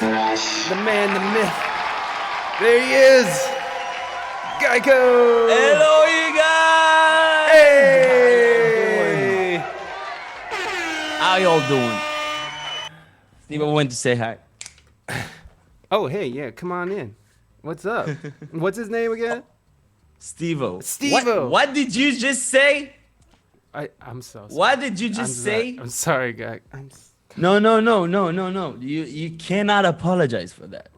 The man, the myth. There he is. GuyCo. Hello, you guys. Hey. How y'all doing? Steve, I went to say hi. Oh, hey, yeah, come on in. What's up? What's his name again? Steve-O. Steve-O. What did you just say? I'm so sorry. What did you just say? I'm sorry, Guy. No. You cannot apologize for that.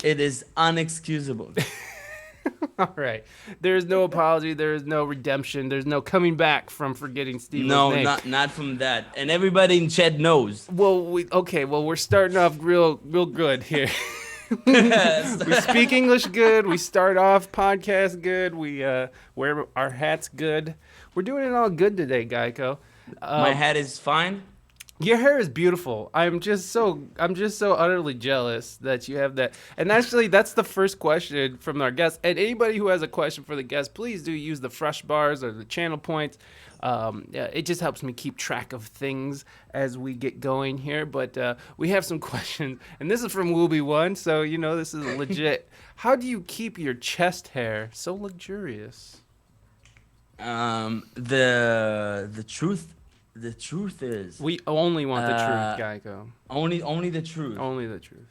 It is unexcusable. All right. There's no apology. There is no redemption. There's no coming back from forgetting Steve's name. No, not from that. And everybody in chat knows. Well, we're starting off real good here. We speak English good. We start off podcast good. We wear our hats good. We're doing it all good today, GuyCo. My hat is fine. Your hair is beautiful. I'm just so utterly jealous that you have that. And actually, that's the first question from our guests. And anybody who has a question for the guest, please do use the fresh bars or the channel points. It just helps me keep track of things as we get going here. But we have some questions, and this is from Wooby1, so you know this is legit. How do you keep your chest hair so luxurious? The truth is, We only want the truth, GuyCo. only the truth. Only the truth.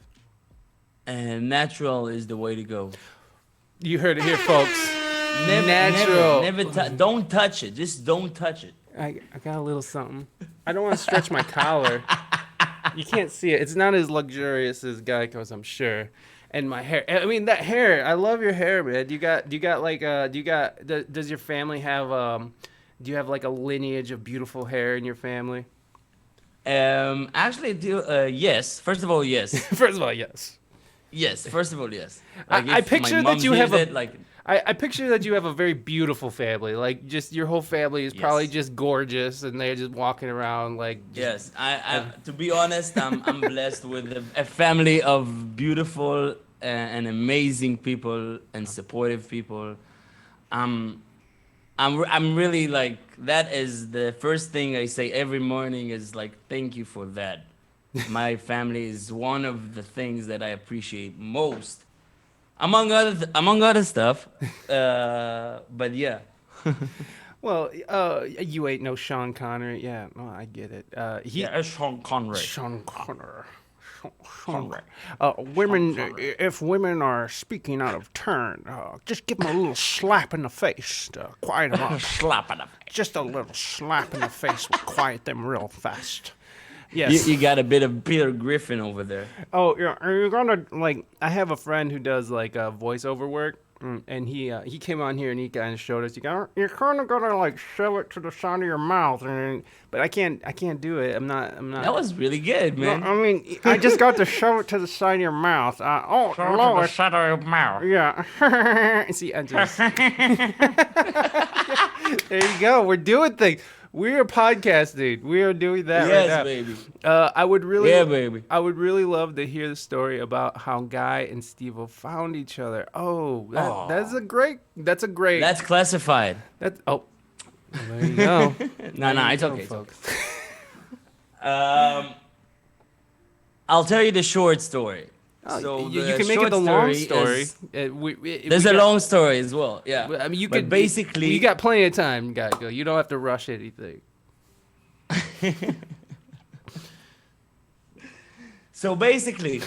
And natural is the way to go. You heard it here, folks. Natural. Don't touch it. Just don't touch it. I got a little something. I don't want to stretch my collar. You can't see it. It's not as luxurious as GuyCo's, I'm sure. And my hair. I mean, that hair. I love your hair, man. Does your family have do you have like a lineage of beautiful hair in your family? Actually, yes. First of all, yes. First of all, yes. Yes. First of all, yes. I picture that you have like. I picture that you have a very beautiful family. Like, just your whole family is probably just gorgeous, and they're just walking around like. Yes, I to be honest, I'm blessed with a family of beautiful and amazing people and supportive people. I'm really like, that is the first thing I say every morning is like, thank you for that. My family is one of the things that I appreciate most, among other stuff. But yeah. Well, you ain't no Sean Connery. Yeah, well, I get it. It's Sean Connery. Sean Connery. Women, if women are speaking out of turn, just give them a little slap in the face to quiet them up. Slap in the face. Just a little slap in the face will quiet them real fast. Yes. You got a bit of Peter Griffin over there. Oh, yeah. Are you gonna like? I have a friend who does like voiceover work, and he came on here and he kind of showed us. You're kind of gonna like shove it to the side of your mouth, but I can't do it. I'm not. That was really good, man. No, I mean, I just got to shove it to the side of your mouth. Shove it to the side of your mouth. Yeah. See, I just. There you go. We're doing things. We're podcasting. We are doing that right now. Yes, baby. I would really, baby. I would really love to hear the story about how Guy and Steve-O found each other. That's great. That's classified. Well, there you go. No, it's okay, folks. I'll tell you the short story. So you can make it the long story. There's a long story as well. Yeah. I mean, you got plenty of time, GuyCo. You don't have to rush anything. So basically,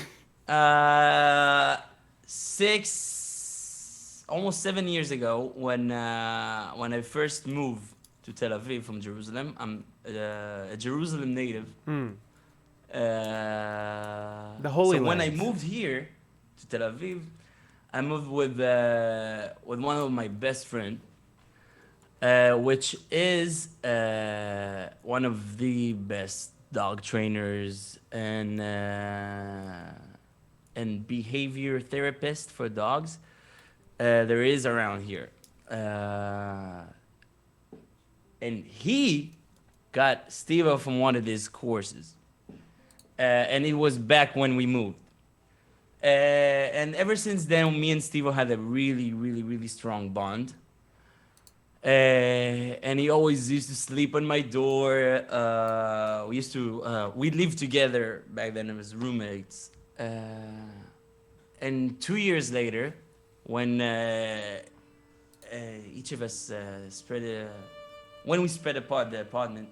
almost 7 years ago, when I first moved to Tel Aviv from Jerusalem, I'm a Jerusalem native. The Holy Land. When I moved here to Tel Aviv, I moved with one of my best friend, which is one of the best dog trainers and behavior therapist for dogs there is around here. And he got Steve from one of his courses. And it was back when we moved. And ever since then, me and Steve had a really, really, really strong bond. And he always used to sleep on my door. We lived together back then as roommates. and 2 years later, when each of us when we spread apart the apartment,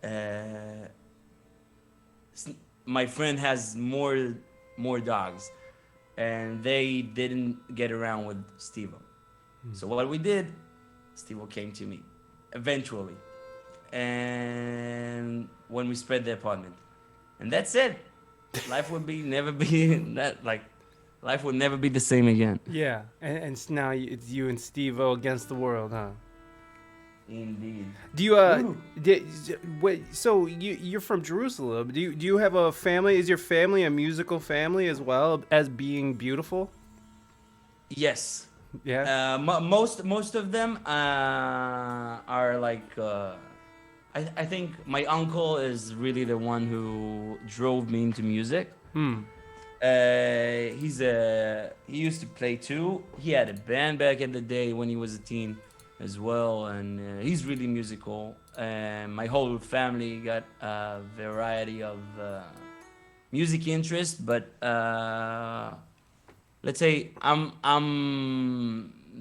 uh, my friend has more dogs, and they didn't get around with Steve. So what we did, Steve came to me, eventually, and when we spread the apartment, and that's it. Life would be never be that like, life would never be the same again. Yeah, and now it's you and Steve-O against the world, huh? Indeed. Do you Ooh. wait? So you're from Jerusalem. Do you have a family? Is your family a musical family as well as being beautiful? Yes. Yeah. Most of them are like. I think my uncle is really the one who drove me into music. He used to play too. He had a band back in the day when he was a teen as well, and he's really musical. And my whole family got a variety of music interest, but let's say I'm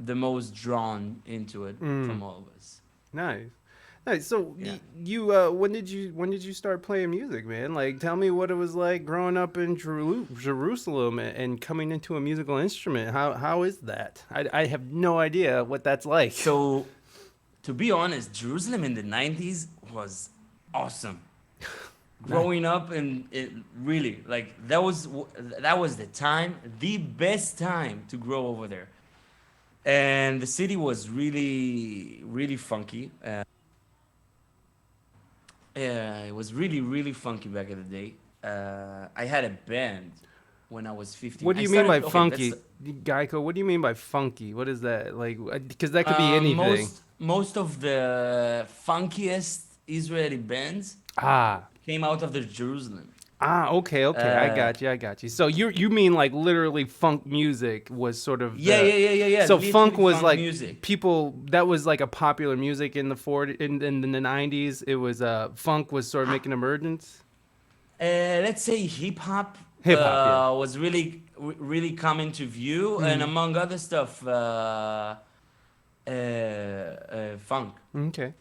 the most drawn into it from all of us. Nice. Nice. So Yeah. you when did you start playing music, man? Like, tell me what it was like growing up in Jerusalem and coming into a musical instrument. How is that? I have no idea what that's like. So, to be honest, Jerusalem in the 90s was awesome. Growing up, and it really, like, that was the time, the best time to grow over there. And the city was really, really funky. Yeah, it was really, really funky back in the day. I had a band when I was 15. What do I you mean by started- okay, funky, let's- GuyCo? What do you mean by funky? What is that like? Because that could be anything. Most of the funkiest Israeli bands Ah. came out of the Jerusalem. Okay. I got you. So you mean like literally funk music was sort of Yeah. So literally funk was like music. people that was like a popular music in the 40s in the 90s. It was funk was sort of making emergence. Let's say hip hop. Hip-hop, yeah. Was really coming to view, and among other stuff, funk. Okay.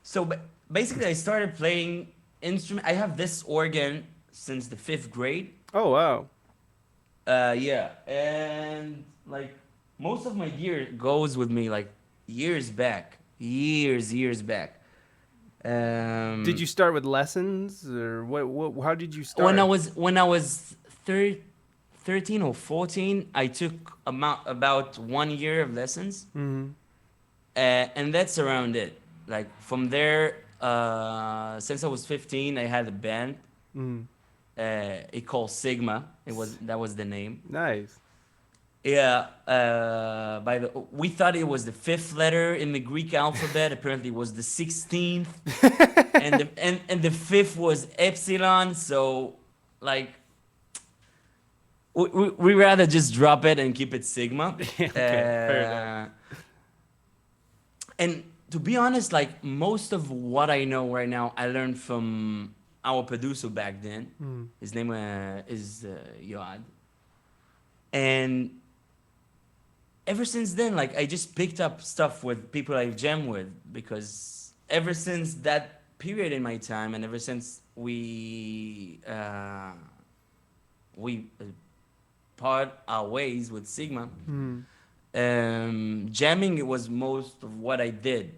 So basically, I started playing instrument. I have this organ since the 5th grade. Oh wow. Yeah, and like most of my gear goes with me like years back. Did you start with lessons or what how did you start? When I was 13 or 14, I took about 1 year of lessons. And that's around it. Like from there, since I was 15, I had a band. It called Sigma. That was the name. Nice. Yeah. We thought it was the 5th letter in the Greek alphabet. Apparently, it was the 16th, and the 5th was epsilon. So, like, we rather just drop it and keep it Sigma. Okay, fair enough. And to be honest, like most of what I know right now, I learned from our producer back then. His name is Yoad. And ever since then, like I just picked up stuff with people I jam with, because ever since that period in my time, and ever since we part our ways with Sigma. Jamming, it was most of what I did.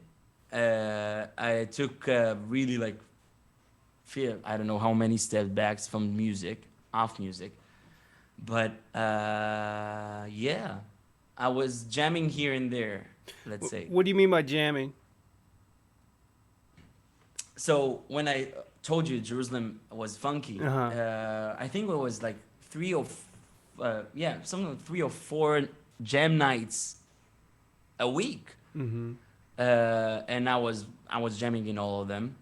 I took really like I don't know how many steps back from off music, but yeah, I was jamming here and there, let's say. What do you mean by jamming? So when I told you Jerusalem was funky, I think it was like 3 or 4 jam nights a week, and I was jamming in all of them.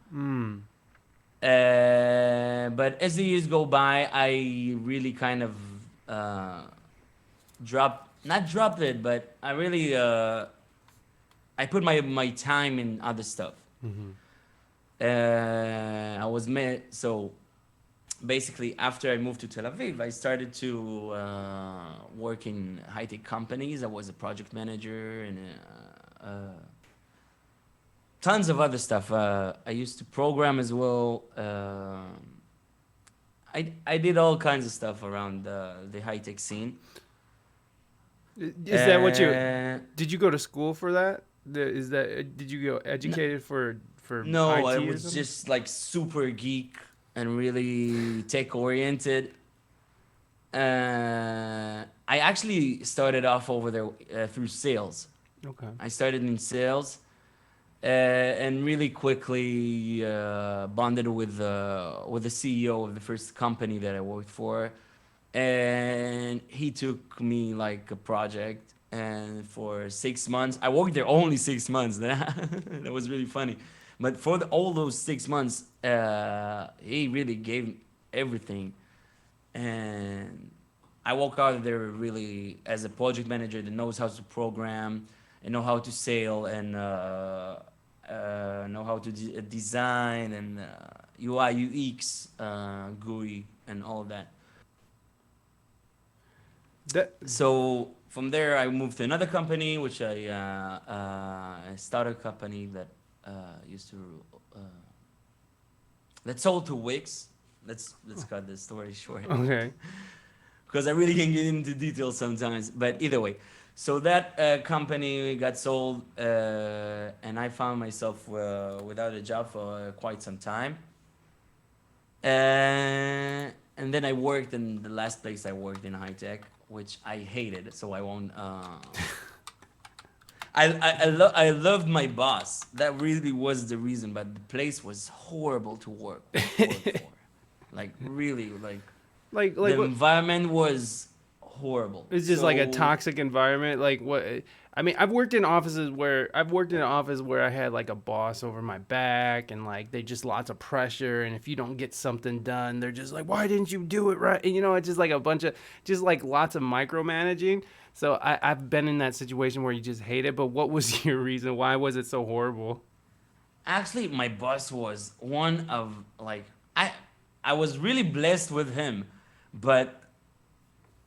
But as the years go by, I really kind of not dropped it, but I really I put my time in other stuff. I was met. So basically, after I moved to Tel Aviv, I started to work in high-tech companies. I was a project manager and tons of other stuff. I used to program as well. I did all kinds of stuff around the high-tech scene. Is that what you did? You go to school for that? Is that did you go No, educated for no, I IT or was something? just like super geek and really tech oriented. I actually started off over there through sales. Okay. I started in sales and really quickly bonded with the CEO of the first company that I worked for, and he took me like a project. And for 6 months, I worked there only 6 months. That was really funny. But for all those 6 months, he really gave everything, and I walk out of there really as a project manager that knows how to program and know how to sell and know how to design and UI UX GUI and all that. That So from there, I moved to another company, which I started a company that used to uh, that sold to Wix. Let's cut the story short, okay. because I really can get into details sometimes. But either way, so that company got sold, and I found myself without a job for quite some time. And then I worked in the last place I worked in high tech, which I hated. So I won't. I loved my boss. That really was the reason, but the place was horrible to work for. Like really, like like the what? environment was horrible. It's just like a So toxic environment. Like what? I mean, I've worked in offices where I've worked in an office where I had like a boss over my back, and like they just lots of pressure. And if you don't get something done, they're just like, "Why didn't you do it right?" And it's just like a bunch of just like lots of micromanaging. So I've been in that situation where you just hate it. But what was your reason? Why was it so horrible? actually, my boss was one of like I was really blessed with him, but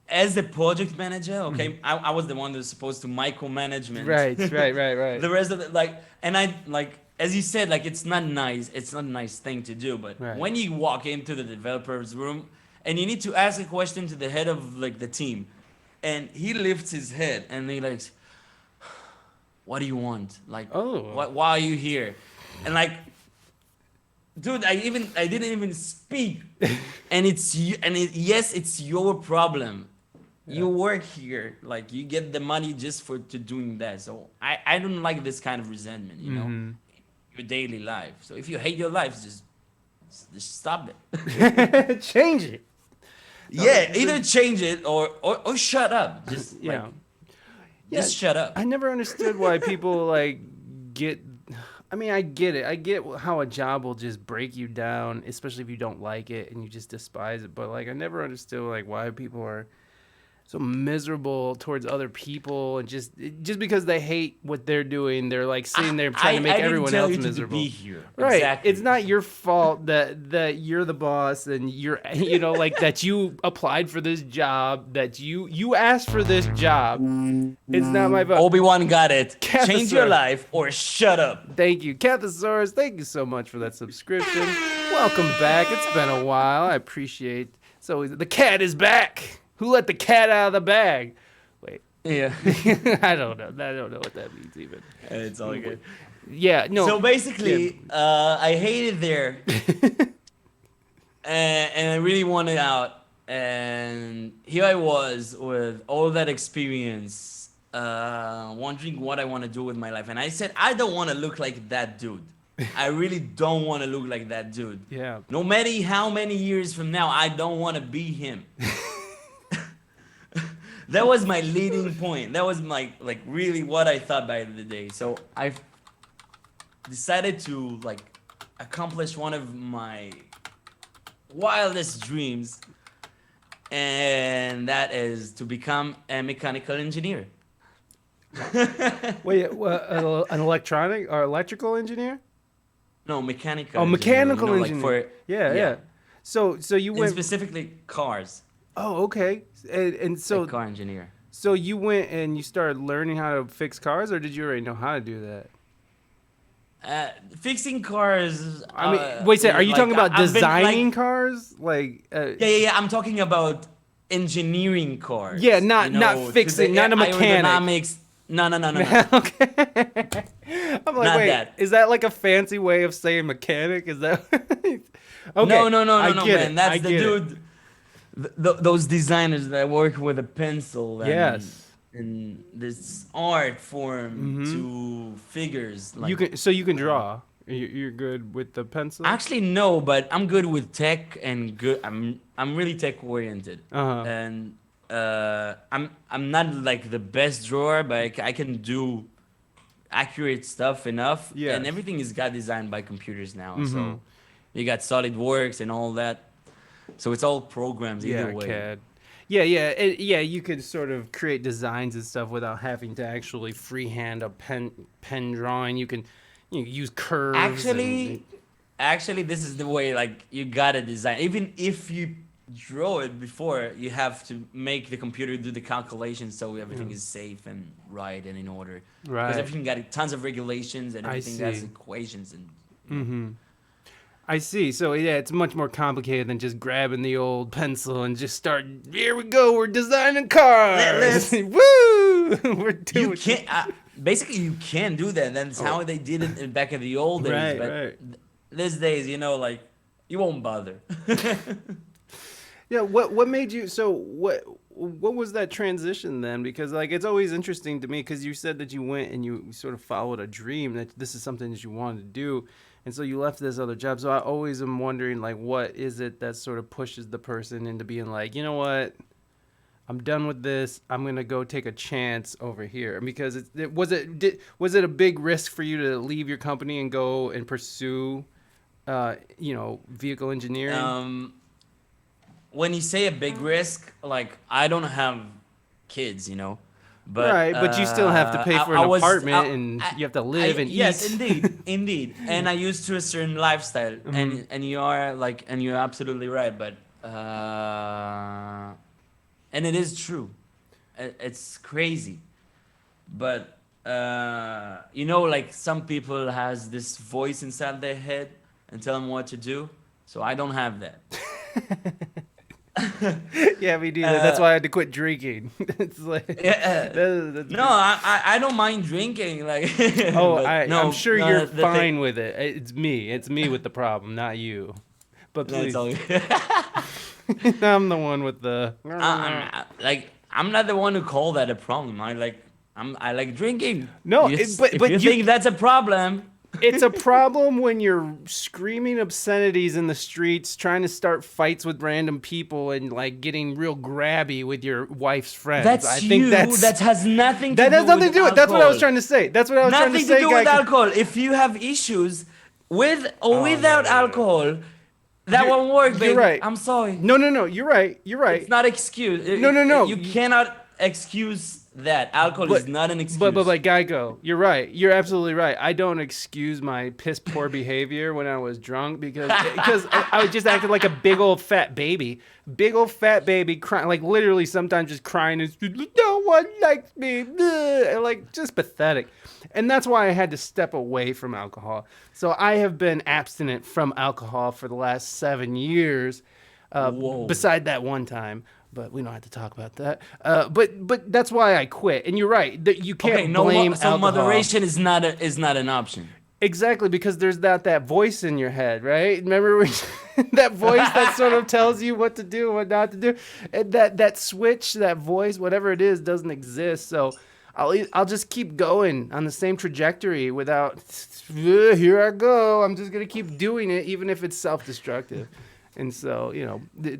as the project manager, okay, I was the one that was supposed to micromanagement Right, right, right, right, the rest of it, like, and I like as you said, like it's not nice, it's not a nice thing to do, but right. when you walk into the developer's room and you need to ask a question to the head of like the team, and he lifts his head and he like, what do you want? Like, Oh, why are you here? And like, dude, I didn't even speak, and yes, it's your problem. yeah. You work here, like you get the money just for to doing that. So I don't like this kind of resentment, Mm-hmm. your daily life. So if you hate your life, just stop it. Change it. No, Yeah, either change it or shut up. Just like yeah. Yeah, just shut up. I never understood why people like get. I mean, I get it. I get how a job will just break you down, especially if you don't like it and you just despise it. But like, I never understood like why people are so miserable towards other people, and just because they hate what they're doing, they're like sitting there trying to make I didn't everyone tell else you to be miserable. here. Right. Exactly. It's not your fault that you're the boss and you're like that you applied for this job, that you asked for this job. It's not my fault. Obi-Wan got it. Change your Cathosaurus. life or shut up. Thank you. Cathosaurus, thank you so much for that subscription. Welcome back. It's been a while. I appreciate. So the cat is back. Who let the cat out of the bag? Wait. Yeah. I don't know. I don't know what that means even. It's all good. Yeah, no. So basically, I hated there, and I really wanted out. And here I was with all that experience, wondering what I want to do with my life. And I said, I don't want to look like that dude. I really don't want to look like that dude. Yeah. No matter how many years from now, I don't want to be him. That was my leading point. That was my like really what I thought by the end of the day. So I decided to like accomplish one of my wildest dreams, and that is to become a mechanical engineer. Wait, an electronic or electrical engineer? No, mechanical Oh, engineer. You mechanical know, like engineer. for Yeah, yeah. So you and went. specifically cars, Oh, okay. And like so car engineer. so you went and you started learning how to fix cars, or did you already know how to do that? Fixing cars. I mean, wait, say, are you Like talking about I've been designing like cars? Like, yeah. I'm talking about engineering yeah, cars. You not know, to the fixing, not a mechanic. aerodynamics. No. Okay. I'm like, Not wait, that. is that like a fancy way of saying mechanic? Is that okay? I No, get it. man. I That's the get it. dude. Those designers that work with a pencil Yes. and this art form Mm-hmm. to figures You like. can, so you can draw. You're good with the pencil. Actually, no, but I'm good with tech and good. I'm really tech oriented, Uh huh. and I'm not like the best drawer, but I can do accurate stuff enough, and Yes. everything is got designed by computers now. Mm-hmm. So you got SolidWorks and all that. So it's all programs either Yeah, way. CAD. Yeah. You could sort of create designs and stuff without having to actually freehand a pen drawing. You can use curves and Actually, actually, this is the way like you gotta design. Even if you draw it before, you have to make the computer do the calculations so everything is safe and right and in order. Because right. everything got tons of regulations and I everything has see. equations and. Mm-hmm. I see. So yeah, it's much more complicated than just grabbing the old pencil and just start. Here we go. We're designing cars. Let's. Woo! We're You doing. can't. Basically, you can do that. That's how they did it back in the old days. Right, But right. these days, like you won't bother. Yeah. What made you? So what was that transition then? Because like it's always interesting to me because you said that you went and you sort of followed a dream that this is something that you wanted to do, and so you left this other job. So I always am wondering like what is it that sort of pushes the person into being like, you know what? I'm done with this. I'm gonna go take a chance over here because was it a big risk for you to leave your company and go and pursue, vehicle engineering? um, when you say a big risk, like I don't have kids, but Right, but you still have to pay for an I was apartment and you have to live and yes, eat. indeed, and I used to a certain lifestyle, and you are like, and you're absolutely right, but and it is true, it's crazy, but like some people has this voice inside their head and tell them what to do, so I don't have that. Yeah, me neither. That's why I had to quit drinking. It's like Yeah. that's No, I don't mind drinking, like. oh, But I'm no, sure no, you're the fine thing. with it. It's me. It's me with the problem, not you. But No, it's please, all. I'm the one with the. I'm not the one who call that a problem. I like drinking. No, If but you you. think that's a problem, It's a problem when you're screaming obscenities in the streets, trying to start fights with random people, and like getting real grabby with your wife's friends. that's I think you. That has nothing to that do has nothing with to do with. That's what I was alcohol. trying to say. That's what I was trying to Nothing say, to do guy. with alcohol. If you have issues with or without alcohol, that You're, won't work, you're baby. right. I'm sorry. No. You're right. You're right. It's not excuse. No. You cannot excuse that. Alcohol But is not an excuse. but GuyCo, you're right. You're absolutely right. I don't excuse my piss poor behavior when I was drunk because I just acted like a big old fat baby, crying, like literally sometimes just crying and no one likes me, and like just pathetic. And that's why I had to step away from alcohol. So I have been abstinent from alcohol for the last 7 years. Whoa. Beside that one time, but we don't have to talk about that. But that's why I quit. And you're right that you can't Okay, no. blame So alcohol. moderation is not an option. Exactly, because there's that voice in your head, right? Remember when, that voice that sort of tells you what to do, what not to do, and that switch, that voice, whatever it is, doesn't exist. So I'll just keep going on the same trajectory without. Here I go. I'm just gonna keep doing it, even if it's self-destructive. And so,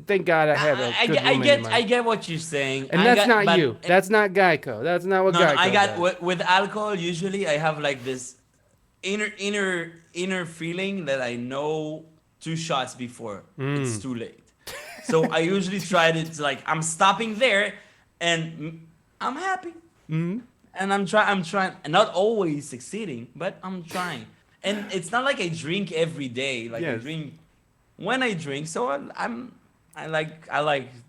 thank God I have a good woman in my I get what you're saying. And that's not you. That's not GuyCo. That's not what No, GuyCo I got does. with alcohol. Usually, I have like this inner feeling that I know 2 shots before it's too late. So I usually try to like I'm stopping there, and I'm happy. And I'm trying. Not always succeeding, but I'm trying. And it's not like I drink every day. Like I Yes. drink when I drink. So I like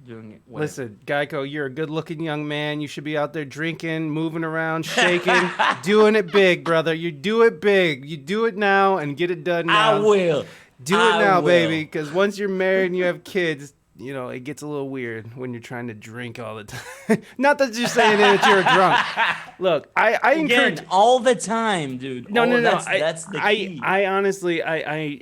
doing it. Whatever. Listen, GuyCo, you're a good-looking young man. You should be out there drinking, moving around, shaking, doing it big, brother. You do it big. You do it now and get it done I now. will. Do it I now, baby, will. because once you're married and you have kids, you know, it gets a little weird when you're trying to drink all the time. Not that you're saying that you're a drunk. Look, I encourage. Again, all the time, dude. No, no, no. That's the key. I honestly, I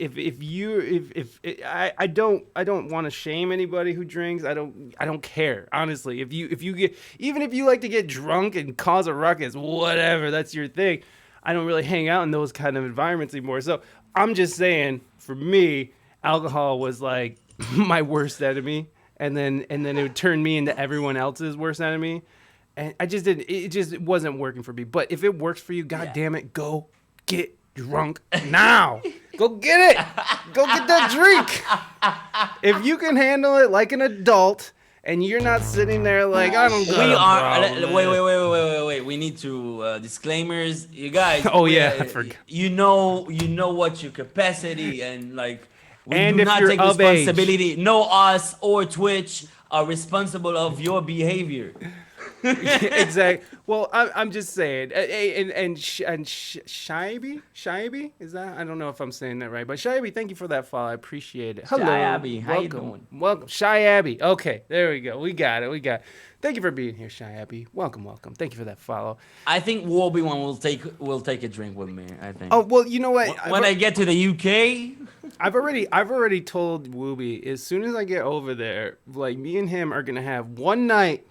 don't want to shame anybody who drinks. I don't care. Honestly, if you get, even if you like to get drunk and cause a ruckus, whatever, that's your thing. I don't really hang out in those kind of environments anymore. So I'm just saying, for me, alcohol was like my worst enemy, and then it would turn me into everyone else's worst enemy. And I just didn't. It just wasn't working for me. But if it works for you, God damn it, go get drunk now. Go get it. Go get that drink. If you can handle it like an adult, and you're not sitting there like I don't. We are. Wait. We need to disclaimers. You guys. Oh yeah, I forgot. You know what your capacity and like. We And do if not you're take of age. responsibility. No, us or Twitch are responsible of your behavior. Exactly. Well, I'm just saying, and Shaibi, is that? I don't know if I'm saying that right, but Shaibi, thank you for that follow. I appreciate it. Hello, Abby, how you welcome. doing? Welcome, Shy Abby. Okay, there we go. We got it. Thank you for being here, Shy Abby. Welcome. Thank you for that follow. I think Wolby-One will take a drink with me. I think. Oh well, you know what? When I get to the UK, I've already told Wooby, as soon as I get over there, like me and him are gonna have one night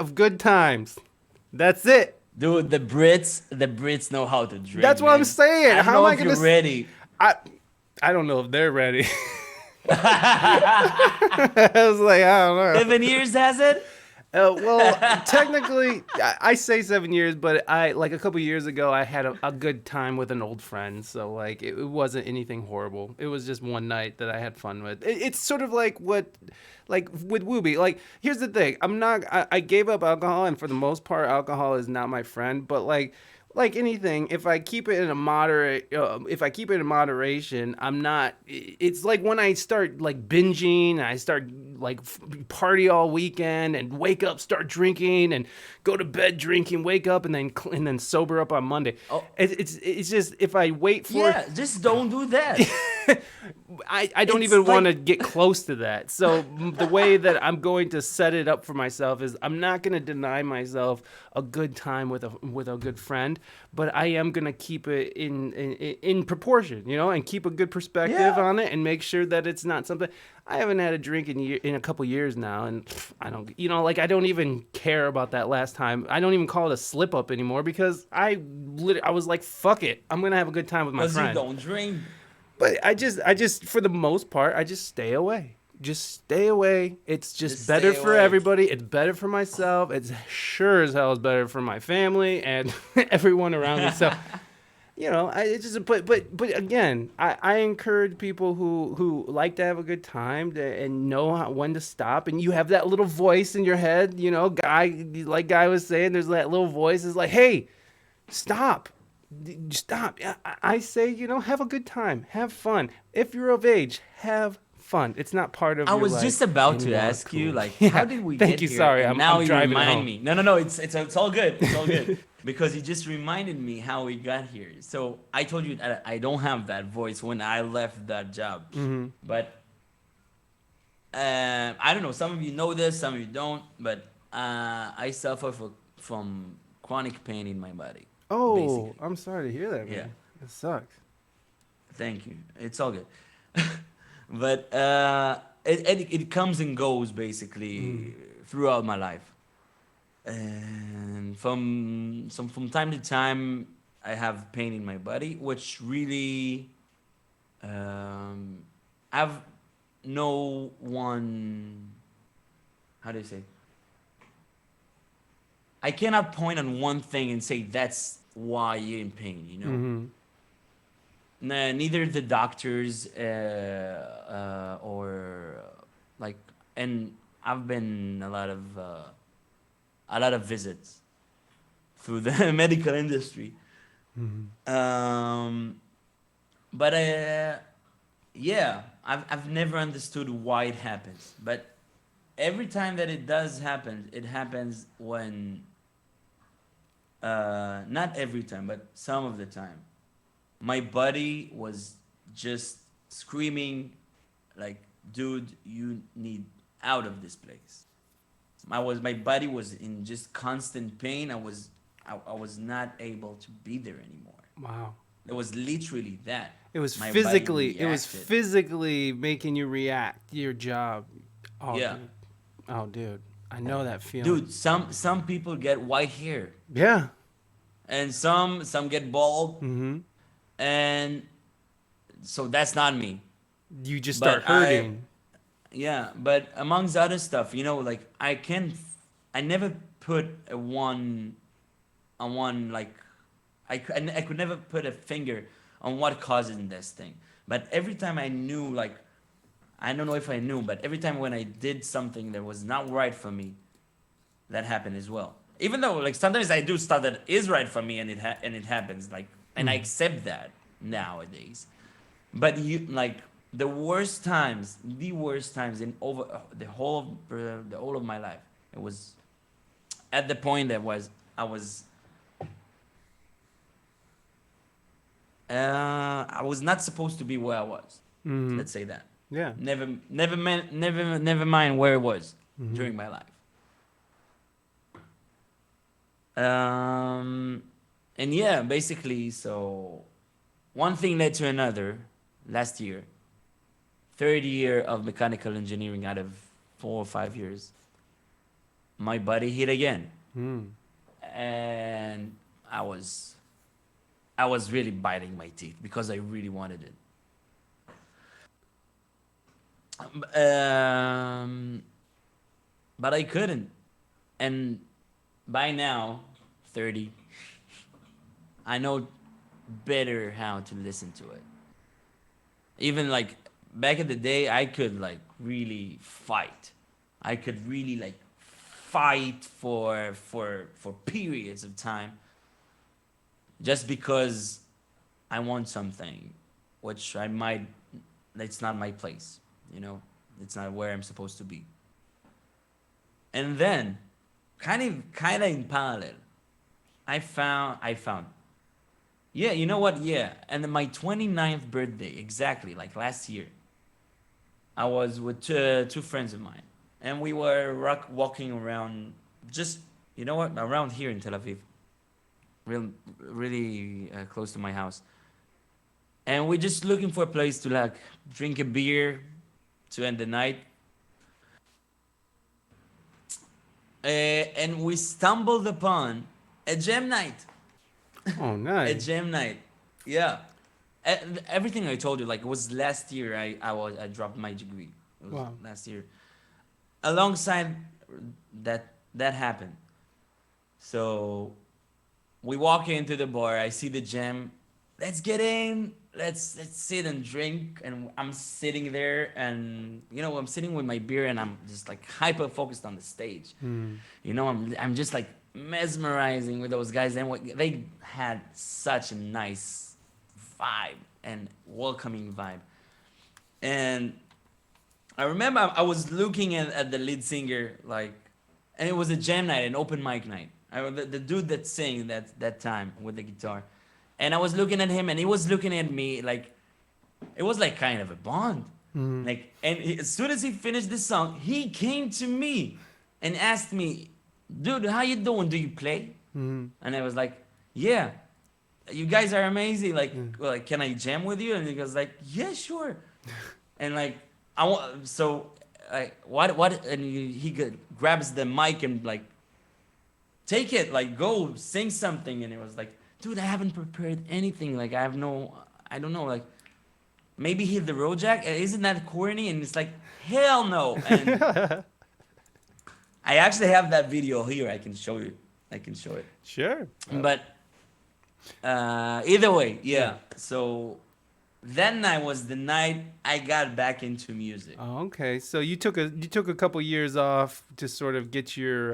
of good times. That's it. dude, the Brits know how to drink. That's what I'm saying. I don't How know am I if gonna you're ready? I don't know if they're ready. I was like, I don't know. 7 years has it? Well, technically, I say 7 years, but I like a couple years ago, I had a good time with an old friend. So like, it wasn't anything horrible. It was just one night that I had fun with. It's sort of like like with Wooby. Like, here's the thing: I gave up alcohol, and for the most part, alcohol is not my friend. But like anything, if I keep it in moderation, I'm not. It's like when I start like binging, I start like party all weekend and wake up, start drinking, and go to bed drinking, wake up, and then sober up on Monday. Oh. It's just if I wait for Yeah, just don't do that. I don't It's even like- want to get close to that. So the way that I'm going to set it up for myself is I'm not going to deny myself a good time with a good friend, but I am going to keep it in proportion, you know, and keep a good perspective Yeah. on it and make sure that it's not something. I haven't had a drink in a couple years now, and I don't, you know, like I don't even care about that last time. I don't even call it a slip up anymore because I was like, fuck it, I'm going to have a good time with my Because you friend. don't drink. But I just for the most part, I just stay away. Just stay away. It's just better stay for away. everybody. It's better for myself. It's sure as hell is better for my family and everyone around me. So, you know, but again, I encourage people who like to have a good time and know when to stop. And you have that little voice in your head, you know, Guy was saying, there's that little voice is like, hey, stop. Stop. I say, you know, have a good time. Have fun. If you're of age, have fun. It's not part of I your was life just about to anymore. ask you, Cool. like, Yeah, how did we thank get you. here? Sorry, And I'm now you driving remind home. me. No, it's all good. It's all good. Because you just reminded me how we got here. So I told you that I don't have that voice when I left that job. Mm-hmm. But I don't know. Some of you know this, some of you don't. But I suffer from chronic pain in my body. Oh, Basically. I'm sorry to hear that, man. Yeah. It sucks. Thank you. It's all good. But it comes and goes basically throughout my life. And from time to time, I have pain in my body, which really I've no one. How do you say? I cannot point on one thing and say that's why you're in pain. You know. Mm-hmm. Neither the doctors or like, and I've been a lot of visits through the medical industry. Mm-hmm. But yeah, I've never understood why it happens. But every time that it does happen, it happens when not every time, but some of the time, my buddy was just screaming, like, "Dude, you need out of this place." My body was in just constant pain. I was not able to be there anymore. Wow. It was literally that. It was My body physically. It was reacted. physically making you react. Your job. Oh, Yeah. dude. Oh, dude. I know that feeling. Dude, some people get white hair Yeah. and some get bald, Mm-hmm. and so that's not me. You just start But I hurting. Yeah, but amongst other stuff, like I never put a one like I could never put a finger on what causes this thing. But every time I knew, like, I don't know if I knew, but every time when I did something that was not right for me, that happened as well. Even though, like, sometimes I do stuff that is right for me, and it happens, like, and I accept that nowadays. But the worst times in over the whole of my life, it was at the point that was I was not supposed to be where I was. Mm-hmm. Let's say that. Yeah. Never mind where it was during my life. Um, and yeah, basically, so one thing led to another. Last year, third year of mechanical engineering out of 4 or 5 years, my body hit again, Mm. and I was really biting my teeth because I really wanted it. Um, but I couldn't, and by now, 30, I know better how to listen to it. Even, like, back in the day, I could, like, really fight. I could really, like, fight for periods of time just because I want something, which I might. It's not my place, you know. It's not where I'm supposed to be. And then, kind of in parallel, I found. Yeah, you know what? Yeah, and then my 29th birthday, exactly, like last year, I was with two friends of mine, and we were walking around, just, you know what, around here in Tel Aviv, really close to my house, and we're just looking for a place to, like, drink a beer to end the night, and we stumbled upon a jam night. Oh, A nice. jam night, yeah. Everything I told you, like, it was last year. I dropped my degree. It was Wow. last year. Alongside that happened. So we walk into the bar. I see the jam. Let's get in. Let's sit and drink. And I'm sitting there, and I'm sitting with my beer, and I'm just, like, hyper focused on the stage. Mm. I'm just, like, mesmerizing with those guys, and they had such a nice vibe and welcoming vibe. And I remember I was looking at the lead singer, like, and it was a jam night, an open mic night. The dude that sang that time with the guitar, and I was looking at him, and he was looking at me, like, it was like kind of a bond. Mm. Like, and as soon as he finished this song, he came to me and asked me, "Dude, how you doing? Do you play?" Mm. And I was like, "Yeah, you guys are amazing. Like, Mm. well, like, can I jam with you?" And he goes like, "Yeah, sure." And, like, I want so, like, what? And grabs the mic and, like, take it, like, go sing something. And it was like, "Dude, I haven't prepared anything. Like, I don't know, like, maybe hit the road jack. Isn't that corny?" And it's like, hell no. And I actually have that video here. I can show you. I can show it. Sure. But either way, yeah. Yeah. So that night was the night I got back into music. Oh, okay. So you took a couple years off to sort of get your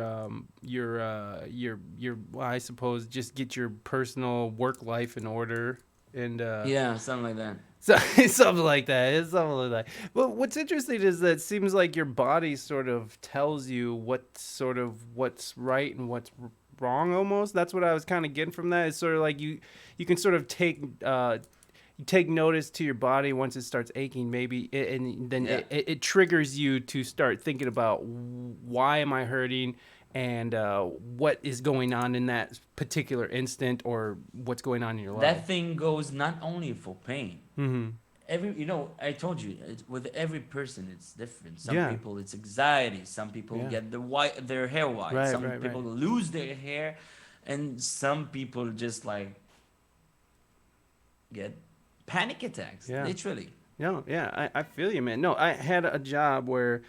well, I suppose just get your personal work life in order. And Yeah, something like that. so something like that. It's something like that. But what's interesting is that it seems like your body sort of tells you what's right and what's wrong. Almost. That's what I was kind of getting from that. It's sort of like you can sort of you take notice to your body once it starts aching, maybe, and then Yeah. it triggers you to start thinking about why am I hurting, and what is going on in that particular instant, or what's going on in your life. That thing goes not only for pain. Mm-hmm. I told you, with every person it's different. Some Yeah. people it's anxiety. Some people Yeah. get their hair white. Right, Some right, people right. lose their hair, and some people just like get panic attacks. Yeah. Literally. No, yeah, I feel you, man. No, I had a job where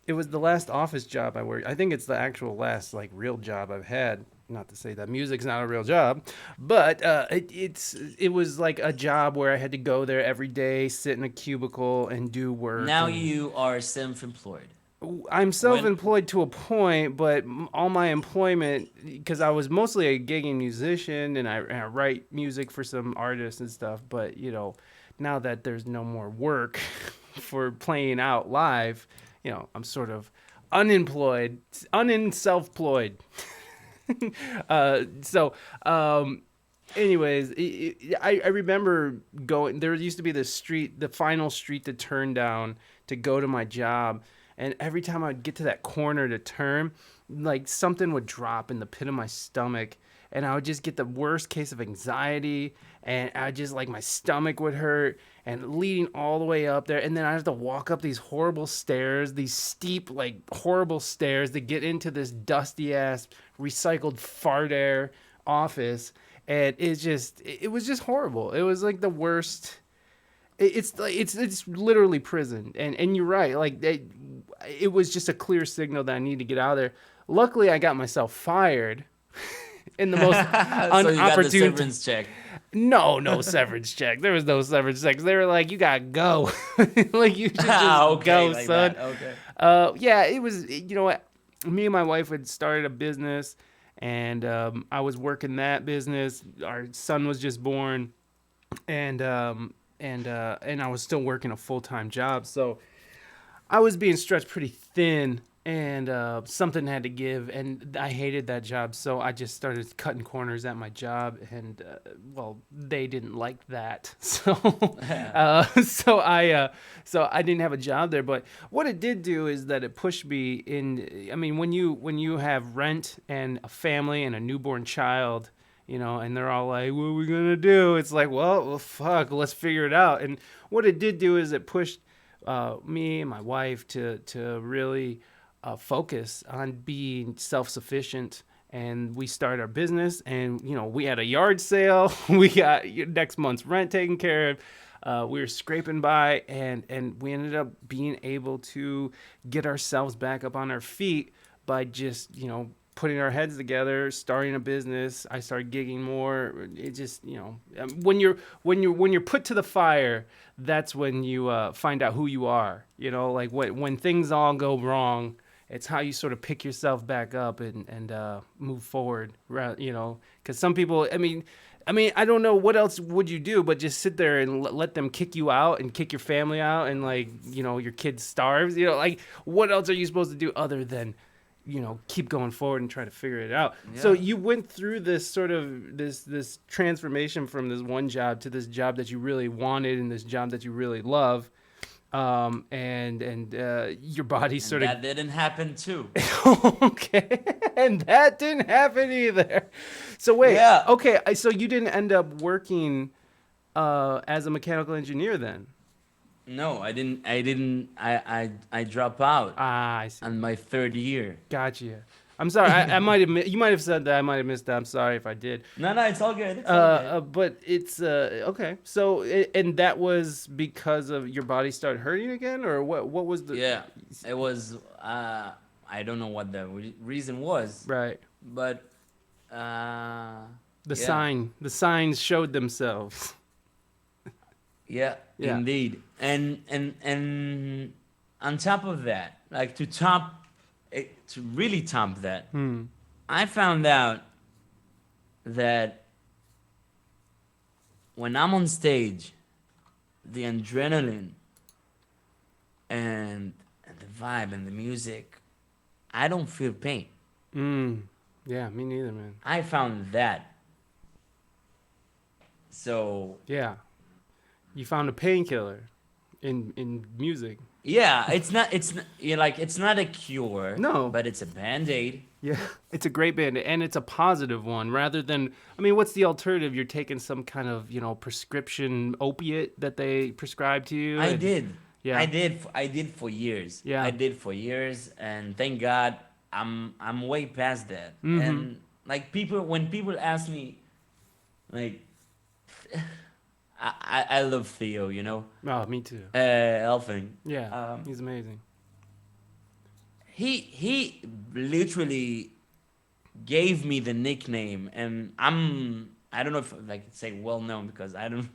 it was the last office job I worked. I think it's the actual last like real job I've had. Not to say that music's not a real job, but it was like a job where I had to go there every day, sit in a cubicle, and do work. Now And you are self-employed. I'm When self-employed to a point, but all my employment, because I was mostly a gigging musician, and I write music for some artists and stuff. But now that there's no more work for playing out live, I'm sort of unemployed, self-employed. So, anyways, I remember going. There used to be this street, the final street to turn down to go to my job, and every time I'd get to that corner to turn, like something would drop in the pit of my stomach, and I would just get the worst case of anxiety, and I just like my stomach would hurt, and leading all the way up there, and then I have to walk up these horrible stairs, these steep, like horrible stairs to get into this dusty ass recycled fart air office, and it was just horrible. It was like the worst. It's literally prison, and you're right. Like it was just a clear signal that I need to get out of there. Luckily, I got myself fired in the most so you got the unopportune. severance check. No severance check. There was no severance check. They were like, you gotta go. Like you should just Okay, go, like son. that. Okay. Yeah, it was. You know what? Me and my wife had started a business, and I was working that business. Our son was just born, and I was still working a full-time job, so I was being stretched pretty thin, and something had to give, and I hated that job, so I just started cutting corners at my job, and well, they didn't like that, so so I didn't have a job there. But what it did do is that it pushed me in. I mean, when you have rent and a family and a newborn child, and they're all like, what are we going to do? It's like, well, fuck, let's figure it out. And what it did do is it pushed me and my wife to really focus on being self-sufficient. And we started our business, and, we had a yard sale. We got next month's rent taken care of. We were scraping by, and we ended up being able to get ourselves back up on our feet by just, putting our heads together, starting a business. I started gigging more. It just, when you're put to the fire, that's when you find out who you are. Like when things all go wrong, it's how you sort of pick yourself back up and move forward. Because some people, I mean, I don't know what else would you do, but just sit there and let them kick you out and kick your family out, and like, your kid starves. Like what else are you supposed to do other than keep going forward and try to figure it out. Yeah. So you went through this sort of this transformation from this one job to this job that you really wanted and this job that you really love, and your body sort That didn't happen too. okay, and that didn't happen either. So wait, Yeah. okay, so you didn't end up working as a mechanical engineer then? No, I didn't. I dropped out Ah, I see. on my third year. Gotcha. I'm sorry. I might have. You might have said that. I might have missed that. I'm sorry if I did. No, it's all good. It's all good. But it's okay. So and that was because of your body started hurting again, or what? What was the? Yeah, it was. I don't know what the reason was, Right. but yeah. The signs showed themselves. Yeah, Yeah. indeed. And on top of that, like to really top that, I found out that when I'm on stage, the adrenaline and the vibe and the music, I don't feel pain. Mm. Yeah, me neither, man. I found that. So Yeah. You found a painkiller in music. yeah, it's not a cure, No. but it's a band-aid. Yeah, it's a great band, and it's a positive one rather than. I mean, what's the alternative? You're taking some kind of prescription opiate that they prescribe to you. I And, did. yeah, I did for years. yeah. I did for years, and thank God I'm way past that. Mm-hmm. And like people, when people ask me, like, I love Theo, you know, Oh, me too. Elfing. Yeah, Um, he's amazing. he literally gave me the nickname, and I don't know if I could say well known because I don't,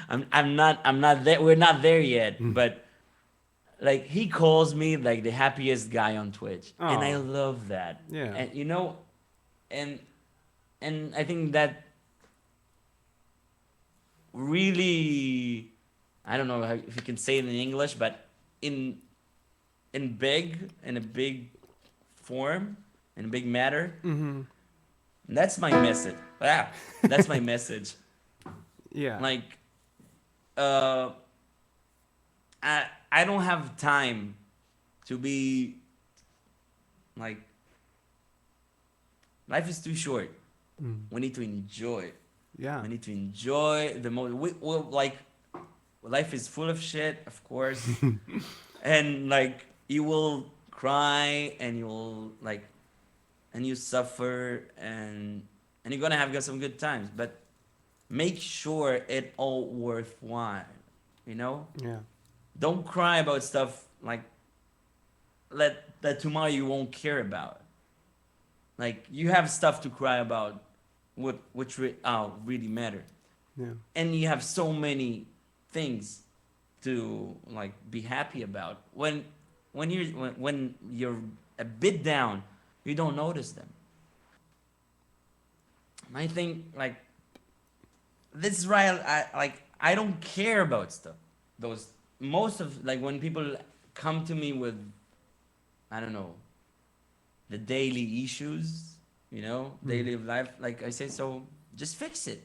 I'm not there. We're not there yet, Mm. but like he calls me like the happiest guy on Twitch, and I Oh, love that. yeah. And you know, and and I think that really, I don't know if you can say it in English, but in in a big form, in a big matter, Mm-hmm. that's my message. Wow, that's my message. Yeah. Like, uh, I don't have time to be like, life is too short. Mm. We need to enjoy. Yeah. We need to enjoy the most. We like, life is full of shit, of course, and like you will cry and you will like, and you suffer and you're gonna have some good times, but make sure it all worthwhile. You know, Yeah. don't cry about stuff like that tomorrow you won't care about. Like you have stuff to cry about, really matter, Yeah. and you have so many things to like be happy about. When you're a bit down, you don't notice them. I think like this is why I don't care about stuff. Those most of like when people come to me with, I don't know, the daily issues, you know, Mm. daily life, like I say, so just fix it.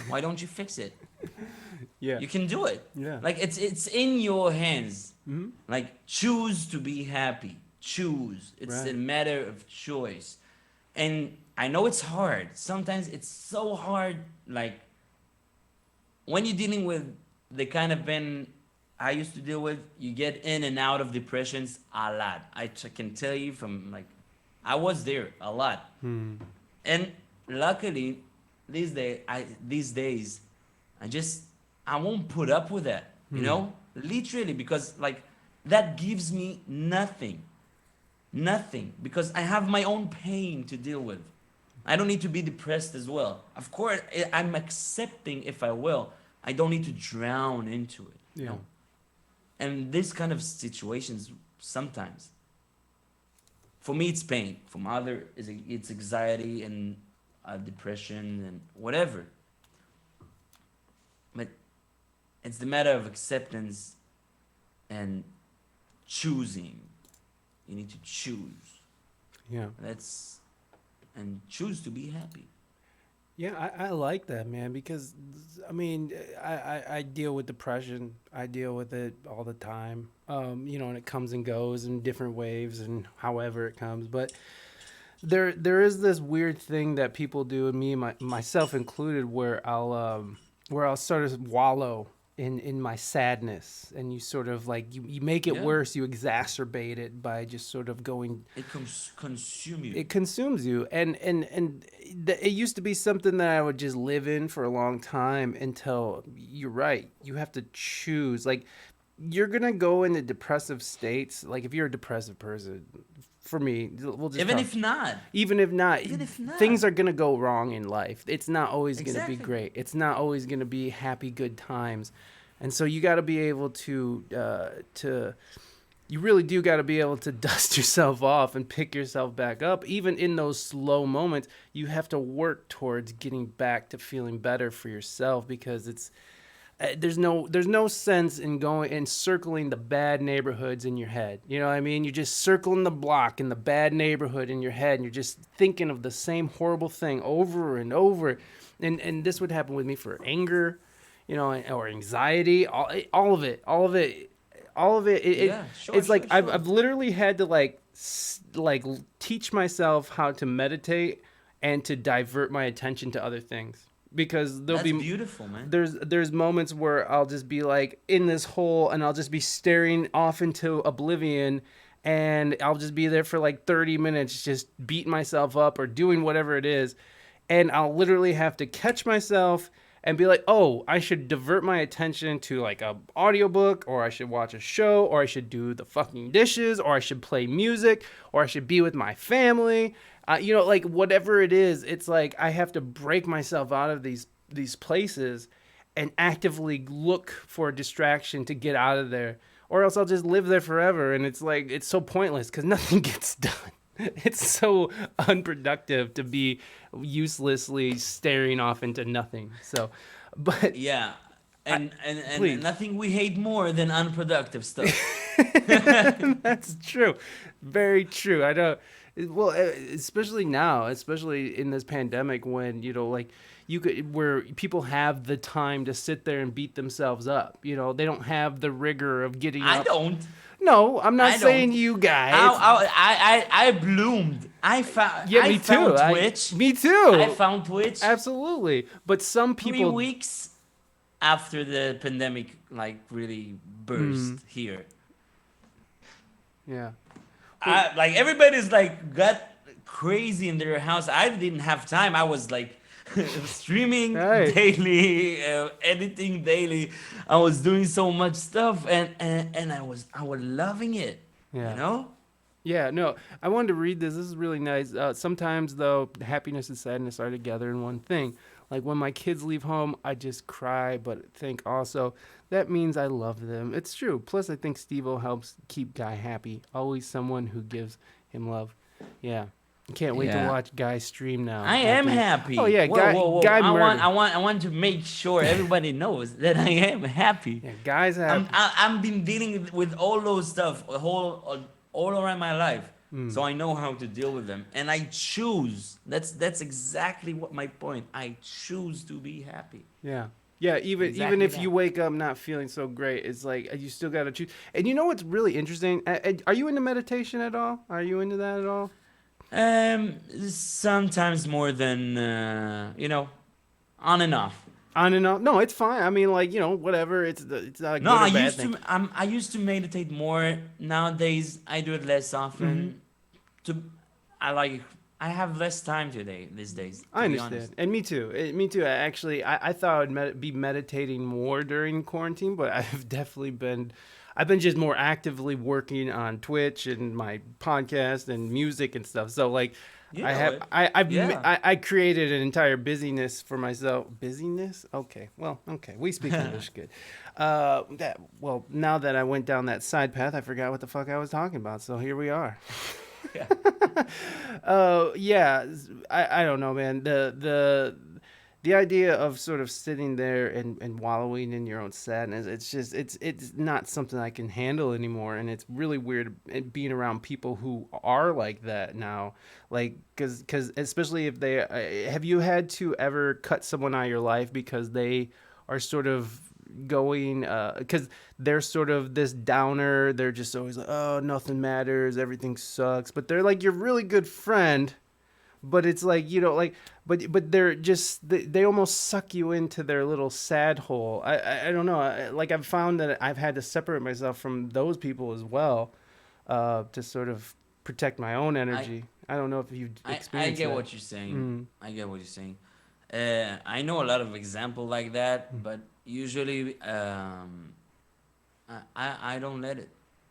Why don't you fix it? Yeah. You can do it. Yeah. Like it's in your hands. Mm-hmm. Like choose to be happy. Choose. It's a Right. matter of choice. And I know it's hard. Sometimes it's so hard. Like when you're dealing with the kind of pain I used to deal with, you get in and out of depressions a lot. Can tell you from like, I was there a lot. Mm. And luckily, these days, I just I won't put up with that. You Mm. know, literally, because like that gives me nothing, nothing, because I have my own pain to deal with. I don't need to be depressed as well. Of course, I'm accepting if I will. I don't need to drown into it. You Yeah. know, and this kind of situations sometimes. For me, it's pain. For my other, it's anxiety and depression and whatever. But it's the matter of acceptance and choosing. You need to choose. Yeah. That's and choose to be happy. Yeah, I like that, man, because I mean, I deal with depression. I deal with it all the time. And it comes and goes in different waves and however it comes. But there is this weird thing that people do, and myself included, where I'll sort of wallow in my sadness, and you sort of like you make it Yeah. worse, you exacerbate it by just sort of going. It consume you. It consumes you, and it used to be something that I would just live in for a long time until you're right, you have to choose. Like, you're gonna go into depressive states. Like, if you're a depressive person, for me, we'll just Even talk. if not. Even if not, Even if not. things are gonna go wrong in life. It's not always gonna be Exactly. great. It's not always gonna be happy, good times, and so you got to be able to you really do got to be able to dust yourself off and pick yourself back up. Even in those slow moments, you have to work towards getting back to feeling better for yourself, because it's there's no sense in going and circling the bad neighborhoods in your head. You know what I mean? You're just circling the block in the bad neighborhood in your head, and you're just thinking of the same horrible thing over and over. And this would happen with me for anger, or anxiety, all of it, all of it, all of it. Yeah, sure, It's like sure, I've sure. I've literally had to like teach myself how to meditate and to divert my attention to other things, because That's beautiful, man. there's moments where I'll just be like in this hole, and I'll just be staring off into oblivion, and I'll just be there for like 30 minutes just beating myself up or doing whatever it is, and I'll literally have to catch myself and be like, "Oh, I should divert my attention to like a audiobook, or I should watch a show, or I should do the fucking dishes, or I should play music, or I should be with my family." Like whatever it is, it's like I have to break myself out of these places and actively look for a distraction to get out of there, or else I'll just live there forever, and it's like it's so pointless because nothing gets done. It's so unproductive to be uselessly staring off into nothing. So, but Yeah. And please. nothing we hate more than unproductive stuff. That's true. Very true. I don't. Well, especially now, especially in this pandemic, when like you could, where people have the time to sit there and beat themselves up. They don't have the rigor of getting I up. don't. No, I'm not I saying don't. you guys. I bloomed. Yeah, I me too. found Twitch. Me I too. found Twitch Absolutely. But some 3 weeks after the pandemic like really burst here. Yeah. Like everybody's like got crazy in their house. I didn't have time. I was like streaming Right. daily, editing daily. I was doing so much stuff, and I was loving it. Yeah. You know? Yeah, no, I wanted to read this. This is really nice. Sometimes, though, happiness and sadness are together in one thing. Like when my kids leave home, I just cry, but think also that means I love them. It's true. Plus, I think Steve-O helps keep Guy happy. Always someone who gives him love. Yeah. Can't wait to Yeah. watch Guy stream now. I am happy. Oh, yeah, Guy murdered. I want to make sure everybody knows that I am happy. Yeah, Guy's happy. I'm been dealing with all those stuff all around my life, so I know how to deal with them, and I choose. That's exactly what my point. I choose to be happy. Yeah. Yeah, even Exactly if that. you wake up not feeling so great, it's like you still got to choose. And you know what's really interesting? Are you into meditation at all? Are you into that at all? Sometimes more than on and off. On and off. No, it's fine. I mean, like, whatever. It's not a No, good I or bad used thing. to. I used to meditate more. Nowadays, I do it less often. To, I have less time these days. To I be understand. honest. And me too. Me too. Actually, I thought I would be meditating more during quarantine, but I've been just more actively working on Twitch and my podcast and music and stuff. So like You I know have it. I've Yeah. I created an entire busyness for myself. Busyness? Okay. Well, okay. We speak English good. Now that I went down that side path, I forgot what the fuck I was talking about. So here we are. Yeah. Yeah, I don't know, man. The idea of sort of sitting there and wallowing in your own sadness, it's not something I can handle anymore, and it's really weird being around people who are like that now. Like, cause especially if they have you had to ever cut someone out of your life because they are sort of going because they're sort of this downer, they're just always like, oh, nothing matters, everything sucks, but they're like your really good friend, but it's like but they're just they almost suck you into their little sad hole. I don't know, like I've found that I've had to separate myself from those people as well, to sort of protect my own energy. I don't know if you've I experienced get that. what you're saying. I get what you're saying. I know a lot of example like that, but usually I don't let it.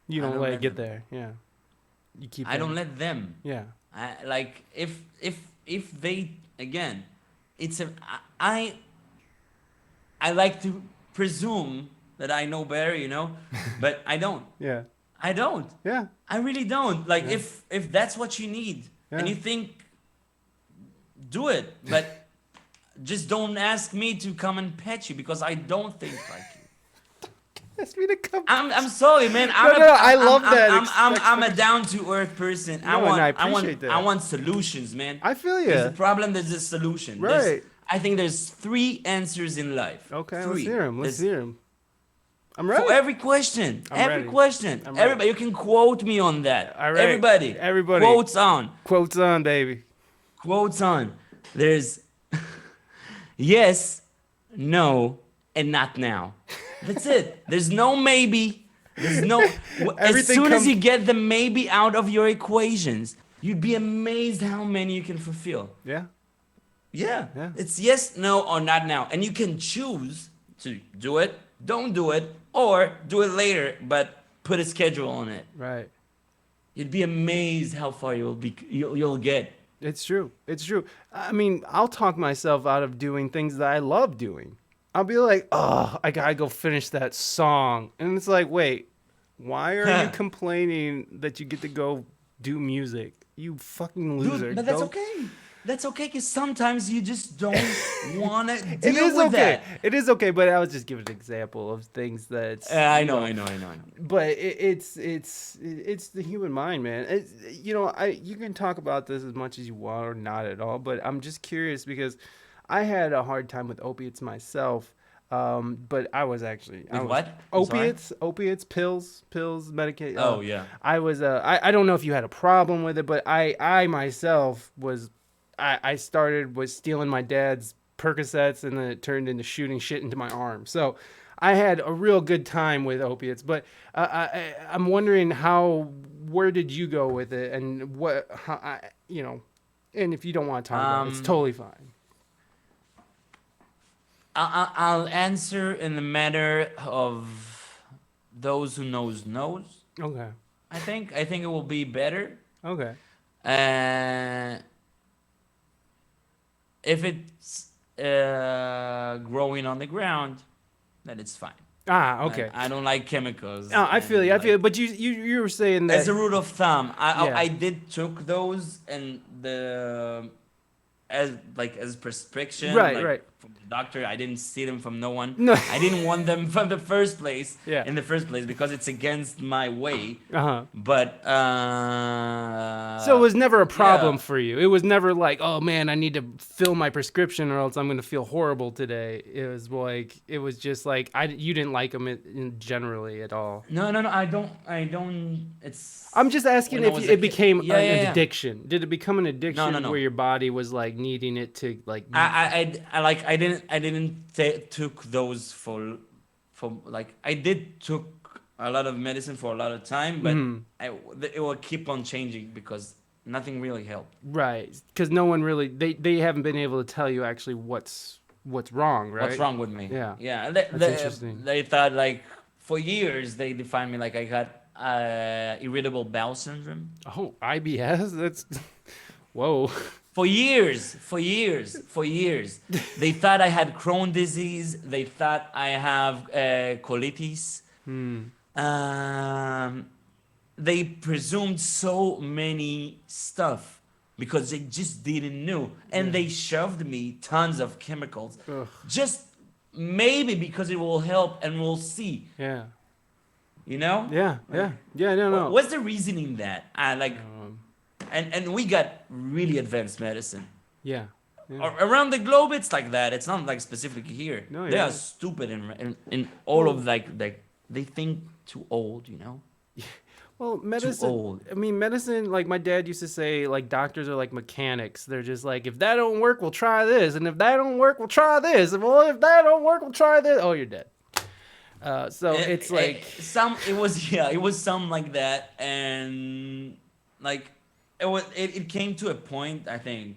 You I don't don't let it let get them. there. Yeah, you keep I it. don't let them. Yeah. I like if they again, it's a I like to presume that I know better, but I don't. Yeah. I don't. Yeah. I really don't. Like Yeah. if that's what you need and Yeah. you think, do it. But just don't ask me to come and pet you because I don't think like you. Ask me to come. I'm sorry, man. No, I love that I'm a expectation. down to earth person. No, and I appreciate I that. want solutions, man. I feel There's a you. problem. There's a solution. Right. I think there's three answers in life. Okay, let's Three. hear him. Let's There's- hear him. I'm For ready. every question, I'm ready. I'm ready. everybody, you can quote me on that. All right. Everybody, quotes on, Quotes on, baby. quotes on. There's yes, no, and not now. That's it. There's no maybe. There's no. As Everything soon as comes- you get the maybe out of your equations, you'd be amazed how many you can fulfill. Yeah. Yeah. Yeah. It's yes, no, or not now. And you can choose to do it, don't do it, or do it later, but put a schedule on it. Right. You'd be amazed how far you'll get. It's true. It's true. I mean, I'll talk myself out of doing things that I love doing. I'll be like, oh, I gotta go finish that song. And it's like, wait, why are you complaining that you get to go do music? You fucking loser. Dude, but that's Go- okay. That's okay, because sometimes you just don't want to It deal is with okay. that. It is okay, but I was just giving an example of things that's. I you know. But it's the human mind, man. You can talk about this as much as you want or not at all, but I'm just curious because I had a hard time with opiates myself. But I was actually What? I'm sorry? opiates, pills, medication. Oh, yeah. I was I don't know if you had a problem with it, but I myself was I started was stealing my dad's Percocets, and then it turned into shooting shit into my arm. So I had a real good time with opiates, but I'm wondering where did you go with it, and and if you don't want to talk about it, it's totally fine. I'll answer in the matter of those who knows. Okay. I think it will be better. Okay. If it's growing on the ground, then it's fine. Okay. I don't like chemicals. I feel and, you. I like, feel. But you were saying that. as a rule of thumb, Yeah. I did took those and the as prescription. Right, like, right. From the doctor, I didn't see them from no one. No. I didn't want them from the first place. Yeah. In the first place, because it's against my way. Uh-huh. But So it was never a problem yeah. for you. It was never like, oh man, I need to fill my prescription or else I'm going to feel horrible today. It was just like you didn't like them generally at all. No. I don't. It's. I'm just asking When I if was a it kid- became Yeah, an yeah. addiction. Did it become an addiction No. where your body was like needing it to like? I didn't took those for like I did took a lot of medicine for a lot of time, but it will keep on changing because nothing really helped. Right, because no one really they haven't been able to tell you actually what's wrong, right? What's wrong with me? Yeah. Yeah. That's interesting. They thought like for years they defined me like I got irritable bowel syndrome. Oh, IBS. That's whoa. For years, they thought I had Crohn's disease. They thought I have colitis. They presumed so many stuff because they just didn't know, and they shoved me tons of chemicals, just maybe because it will help, and we'll see. Yeah. You know? Yeah. No. What's the reasoning that I like? And we got really advanced medicine. Yeah. Around the globe, it's like that. It's not like specifically here. No, they yeah. are stupid in all of like they think too old, you know. Well, medicine. old. I mean, medicine. Like my dad used to say, like doctors are like mechanics. They're just like, if that don't work, we'll try this, and if that don't work, we'll try this, and well, if that don't work, we'll try this. Oh, you're dead. So it's like it was some like that, and like it came to a point, I think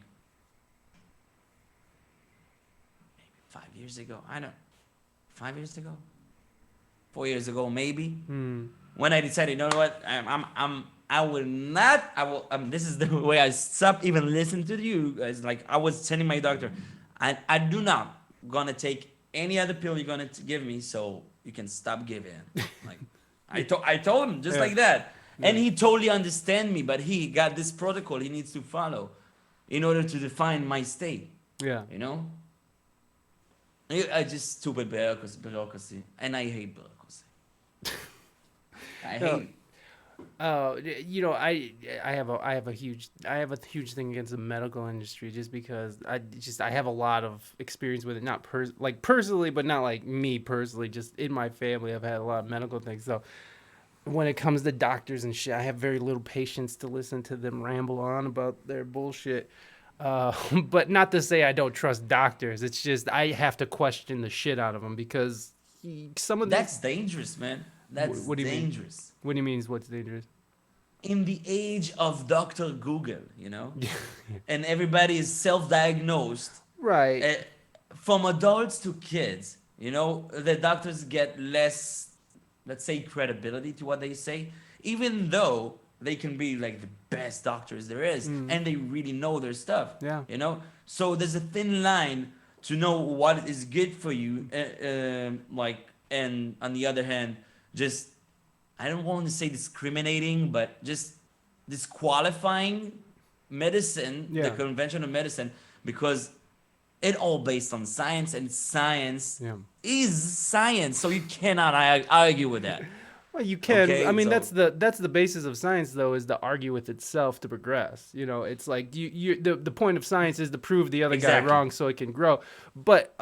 maybe 5 years ago. 5 years ago, 4 years ago, maybe. When I decided, you know what, this is the way I stopped even listening to you guys. Like I was telling my doctor, I do not gonna take any other pill you're gonna give me, so you can stop giving. Like I told him just Yeah. like that. And he totally understand me, but he got this protocol he needs to follow in order to define my state. Yeah. You know? I just stupid bureaucracy. And I hate bureaucracy. I No. hate You know, I have a huge thing against the medical industry just because I have a lot of experience with it, not like personally, but not like me personally, just in my family I've had a lot of medical things. So when it comes to doctors and shit, I have very little patience to listen to them ramble on about their bullshit. But not to say I don't trust doctors. It's just I have to question the shit out of them because some of That's dangerous, man. That's What do you mean? dangerous. What do you mean is what's dangerous? In the age of Dr. Google, you know, and everybody is self-diagnosed, Right. from adults to kids, you know, the doctors get less, let's say, credibility to what they say, even though they can be like the best doctors there is, and they really know their stuff. Yeah. You know, so there's a thin line to know what is good for you, like, and on the other hand, just I don't want to say discriminating, but just disqualifying medicine, the Yeah. conventional medicine, because it all based on science, and science Yeah. is science, so you cannot argue with that. Well, you can. Okay, I mean, so- that's the basis of science, though, is to argue with itself to progress. You know, it's like the point of science is to prove the other Exactly. guy wrong so it can grow. But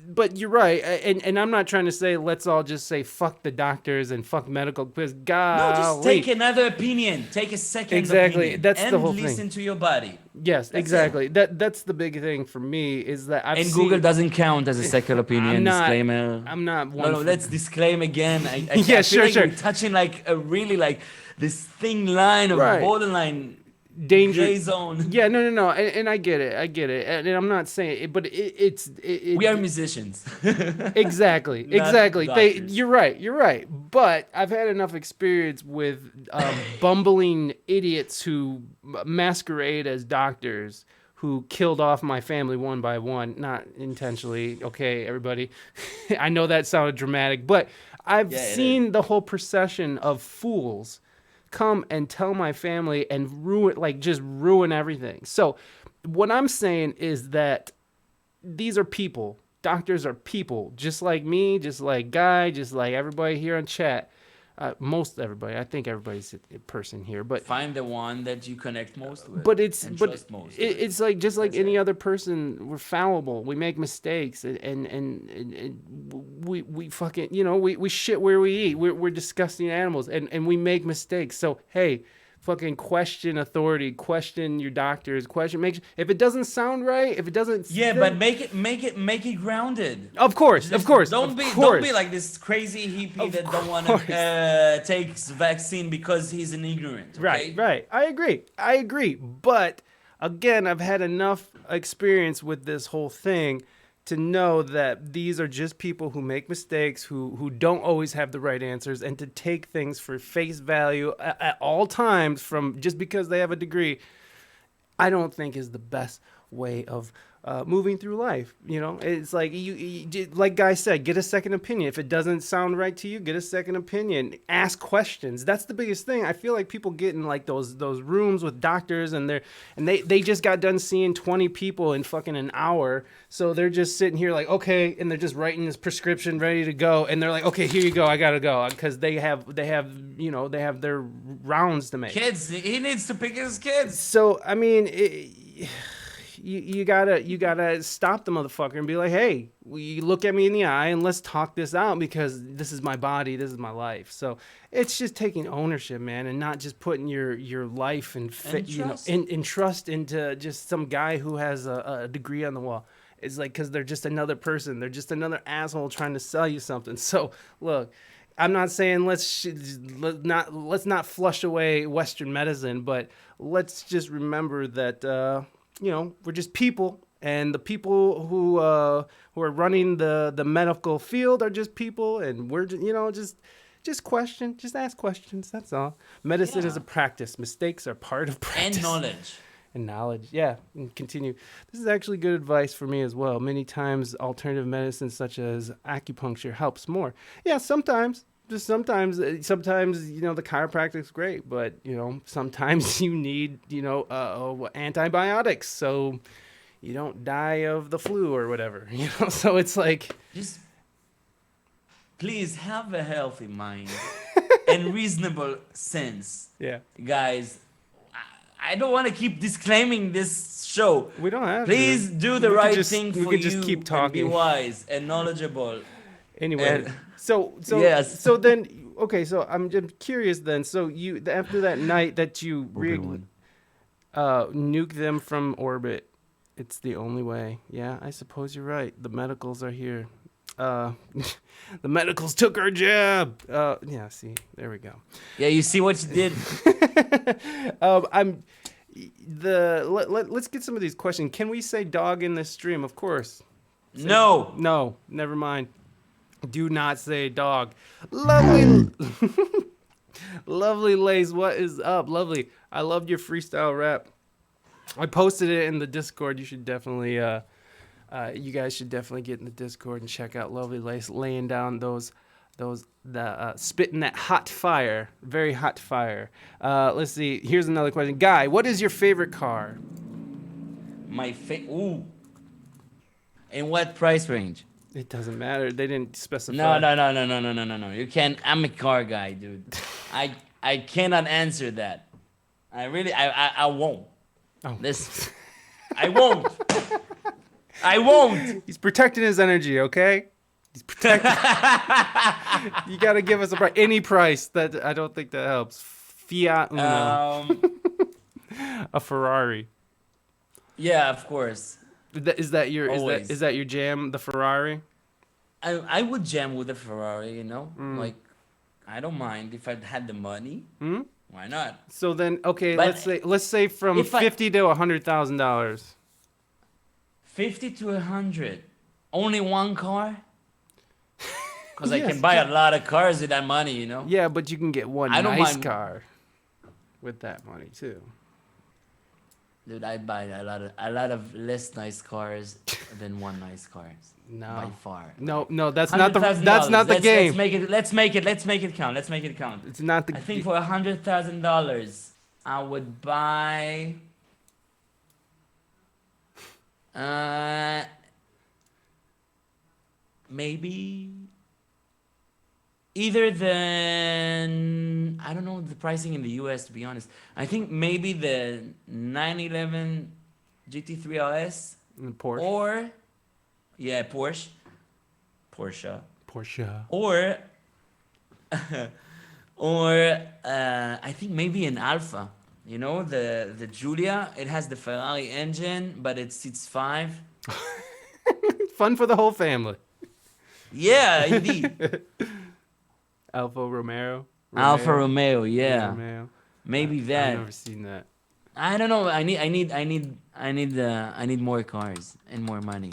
but you're right, and I'm not trying to say let's all just say fuck the doctors and fuck medical because No, God, just take another opinion. Take a second Exactly, opinion. that's the and whole thing. listen to your body. yes, That's exactly. That's the big thing for me is that I've And seen, Google doesn't count as a second opinion. I'm not- Disclaimer. I'm not one. No, for- let's disclaim again. I Yeah, feel sure, like sure. we're touching like a really like this thin line of Right. borderline danger gray zone. Yeah, no, and I get it, and I'm not saying it, but it's We are musicians. exactly, Not exactly. doctors. You're right. But I've had enough experience with bumbling idiots who masquerade as doctors who killed off my family one by one, not intentionally. Okay, everybody. I know that sounded dramatic, but I've Yeah, it seen the whole procession of fools come and tell my family and ruin everything. So what I'm saying is that these are people. Doctors are people, just like me, just like Guy, just like everybody here on chat. Most everybody. I think everybody's a person here, but Find the one that you connect most with. it's and but trust most. it's like just like That's any it. other person. We're fallible. We make mistakes, and we fucking we shit where we eat. We're disgusting animals, and we make mistakes. So hey, fucking question authority, question your doctors, if it doesn't sound right, if it doesn't Yeah, fit- but make it grounded. of course. Don't be like this crazy hippie that don't want to take vaccine because he's an ignorant. Okay? Right. I agree. But again, I've had enough experience with this whole thing to know that these are just people who make mistakes, who don't always have the right answers, and to take things for face value at all times from just because they have a degree, I don't think is the best way of moving through life. You know, it's like like Guy said, get a second opinion. If it doesn't sound right to you, get a second opinion. Ask questions. That's the biggest thing. I feel like people get in like those rooms with doctors, and they just got done seeing 20 people in fucking an hour, so they're just sitting here like, okay, and they're just writing this prescription ready to go, and they're like, okay, here you go, I gotta go, because they have their rounds to make. Kids, he needs to pick his kids. So I mean, you gotta stop the motherfucker and be like, hey, you look at me in the eye and let's talk this out, because this is my body, this is my life. So it's just taking ownership, man, and not just putting your life and trust. in trust into just some guy who has a degree on the wall. It's like, because they're just another person, they're just another asshole trying to sell you something. So look, I'm not saying let's not flush away Western medicine, but let's just remember that we're just people, and the people who are running the medical field are just people, and we're just question, just ask questions. That's all. Medicine is a practice. Mistakes are part of practice. And knowledge. And knowledge, yeah, and continue. This is actually good advice for me as well. Many times, alternative medicine such as acupuncture helps more. Yeah, sometimes Just sometimes, the chiropractic's great, but sometimes you need antibiotics so you don't die of the flu or whatever. So it's like, Just please have a healthy mind and reasonable sense, yeah, guys. I don't want to keep disclaiming this show. we don't have Please to. do the We could right just- thing we for could you just keep and be talking. wise and knowledgeable. Anyway, And- so Yes. so then okay, so I'm just curious then. So after that night that you Obi-Wan. nuke them from orbit, it's the only way. Yeah, I suppose you're right. The medicals are here. The medicals took our jab. Yeah, see, there we go. Yeah, you see what you did? Let's get some of these questions. Can we say dog in this stream? Of course. No. No, never mind. Do not say dog. Lovely, lovely Lace, what is up? Lovely. I loved your freestyle rap. I posted it in the Discord. You should definitely, you guys should definitely get in the Discord and check out Lovely Lace laying down spitting that hot fire, very hot fire. Let's see. Here's another question. Guy, what is your favorite car? Ooh. In what price range? It doesn't matter. They didn't specify. No. You can't. I'm a car guy, dude. I cannot answer that. I won't. Oh. This, I won't. I won't. He's protecting his energy, okay? He's protecting. You gotta give us any price. That I don't think that helps. Fiat Uno, a Ferrari. Yeah, of course. Is that your Always. is that your jam? The Ferrari. I would jam with a Ferrari, like I don't mind if I had the money. Why not? So then, okay, But let's say from if I- $50,000 to $100,000. 50 to 100. Only one car? Because I Yes, can buy a lot of cars with that money, Yeah, but you can get one I don't nice mind. car with that money too. Dude, I buy a lot of less nice cars than one nice car. No. By far. No, that's not the $100,000. game. Let's make it count. It's not the. I think for $100,000, I would buy. Maybe. Either the, I don't know the pricing in the US, to be honest. I think maybe the 911 GT3 RS Porsche. or, yeah, Porsche, or, I think maybe an Alpha. The Giulia. It has the Ferrari engine, but it seats 5. Fun for the whole family. Yeah, indeed. Alfa Romeo. Alfa Romeo, yeah. Romeo. Maybe I've that. never seen that. I don't know. I need more cars and more money.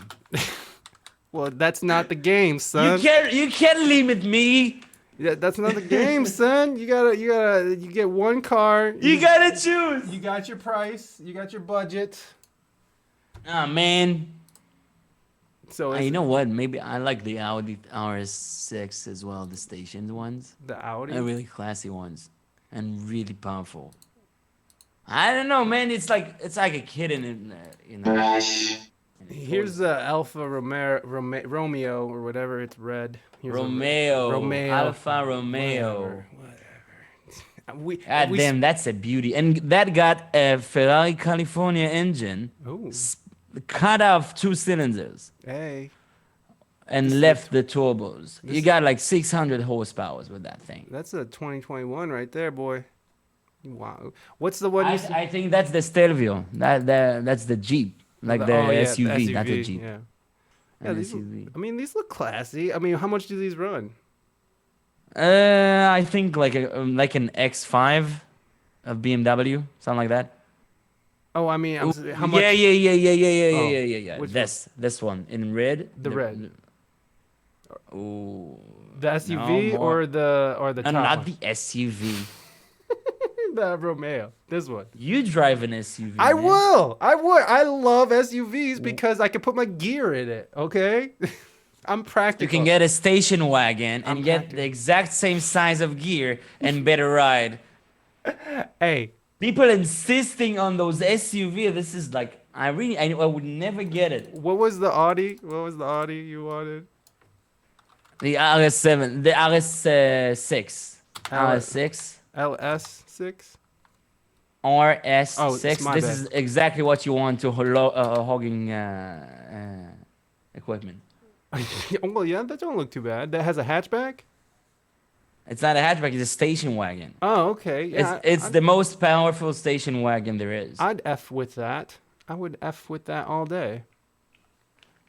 Well, that's not the game, son. You can't limit me. Yeah, that's not the game, son. You get one car. You gotta choose. You got your price. You got your budget. Ah, man. So You know what? Maybe I like the Audi RS6 as well, the stationed ones. the Audi. They're really classy ones and really powerful. I don't know, man. It's like a kid in Here's the Alfa Romeo or whatever. It's red. Here's Romeo. Alfa Romeo. Whatever. God damn, that's a beauty. And that got a Ferrari California engine, Oh, cut off 2 cylinders, hey. and left the turbos. You got like 600 horsepower with that thing. That's a 2021 right there, boy. Wow. What's the one you said? I think that's the Stelvio. That's the Jeep, like the SUV. That's a Jeep. Yeah. An these, SUV. these look classy. I mean, how much do these run? I think like an X5 of BMW, something like that. Oh, I mean, how much? Yeah. which This one in red. The red. Ooh. The SUV or the No, top not one? the SUV. The Romeo. This one. You drive an SUV. I man. will. I would. I love SUVs because I can put my gear in it. Okay. I'm You practical. can get a station wagon and I'm get practical. the exact same size of gear and better ride. Hey, People insisting on those SUV. This is like I would never get it. what was the Audi? What was the Audi you wanted? The RS7, the RS6, RS6, LS6? Oh, it's RS6. my This bad. is exactly what you want to hogging equipment. Well, yeah, that don't look too bad. That has a hatchback? It's not a hatchback. It's a station wagon. Oh, okay. Yeah, It's the most powerful station wagon there is. I'd F with that. I would F with that all day.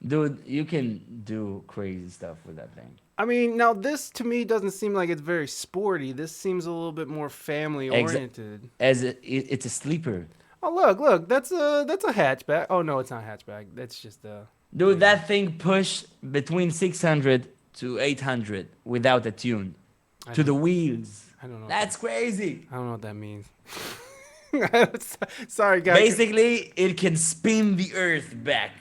Dude, you can do crazy stuff with that thing. I mean, now this to me doesn't seem like it's very sporty. This seems a little bit more family oriented. It's a sleeper. Oh, look, that's a hatchback. Oh no, it's not a hatchback. That's just a. Dude, that thing pushed between 600 to 800 without a tune to the wheels. I don't know. That's crazy. I don't know what that means. Sorry, guys. Basically, it can spin the earth back.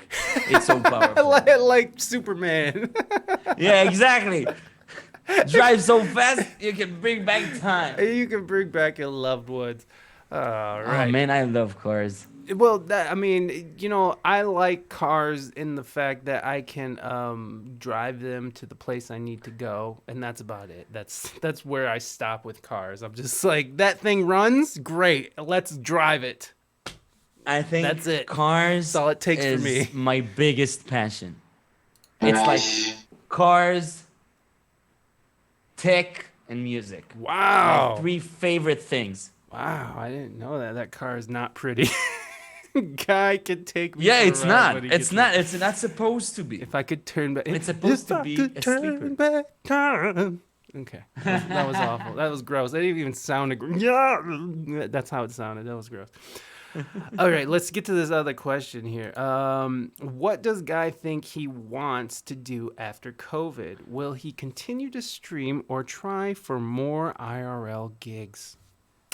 It's so powerful. like Superman. Yeah, exactly. Drive so fast, you can bring back time. You can bring back your loved ones. All right. Oh man, I love cars. Well, I mean, I like cars in the fact that I can drive them to the place I need to go, and that's about it. That's where I stop with cars. I'm just like, that thing runs, great. Let's drive it. I think That's it. Cars That's all it takes is for me. my biggest passion. It's like cars, tech, and music. Wow. My 3 favorite things. Wow, I didn't know that. That car is not pretty. Guy could take me. Yeah, for a it's ride not. when he It's gets not. in. It's not supposed to be. If I could turn back, It's supposed to be a turn sleeper. back time. Okay, that was awful. That was gross. That didn't even sound. Yeah, that's how it sounded. That was gross. All right, let's get to this other question here. What does Guy think he wants to do after COVID? Will he continue to stream or try for more IRL gigs?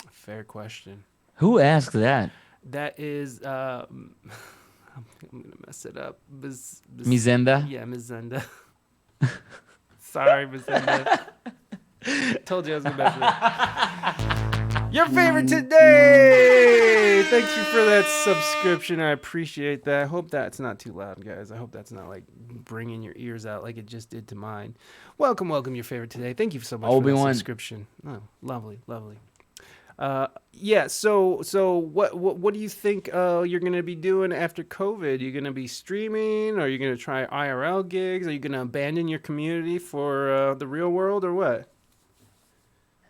Fair question. Who asked that? That is, I'm gonna mess it up. Mizenda? Yeah, Mizenda. Sorry, Mizenda. Told you I was gonna mess it up. Your favorite today. Thank you for that subscription. I appreciate that. I hope that's not too loud, guys. I hope that's not like bringing your ears out like it just did to mine. Welcome, your favorite today. Thank you so much for that subscription. Oh, lovely. Yeah. So what do you think you're gonna be doing after COVID? You gonna be streaming? Or are you gonna try IRL gigs? Are you gonna abandon your community for the real world or what?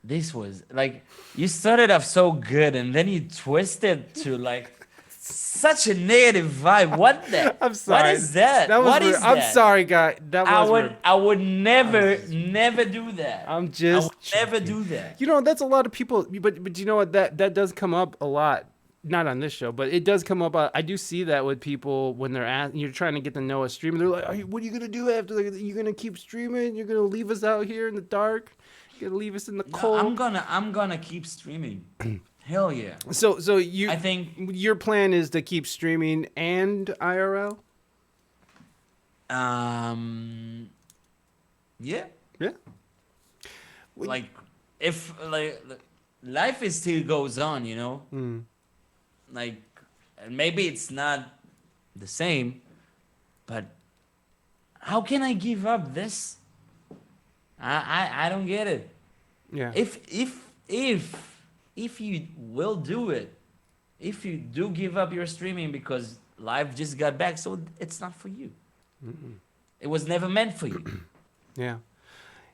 This was like you started off so good and then you twisted to like such a negative vibe. What the? I'm sorry. What is that? That was What rude. is I'm that? sorry, guy. That was rude. I would never do that. I'm just I would never do that. That's a lot of people, but you know what, that does come up a lot. Not on this show, but it does come up. I do see that with people when you're trying to get to know a streamer. They're like, what are you gonna do after? You gonna keep streaming? You're gonna leave us out here in the dark? You're gonna leave us in the cold? I'm gonna keep streaming. Hell yeah. So I think your plan is to keep streaming and IRL? Yeah. Yeah. Like if life is still goes on, like maybe it's not the same, but how can I give up this? I don't get it. Yeah. If you will do it, if you do give up your streaming because life just got back, so it's not for you. Mm-mm. It was never meant for you. Yeah.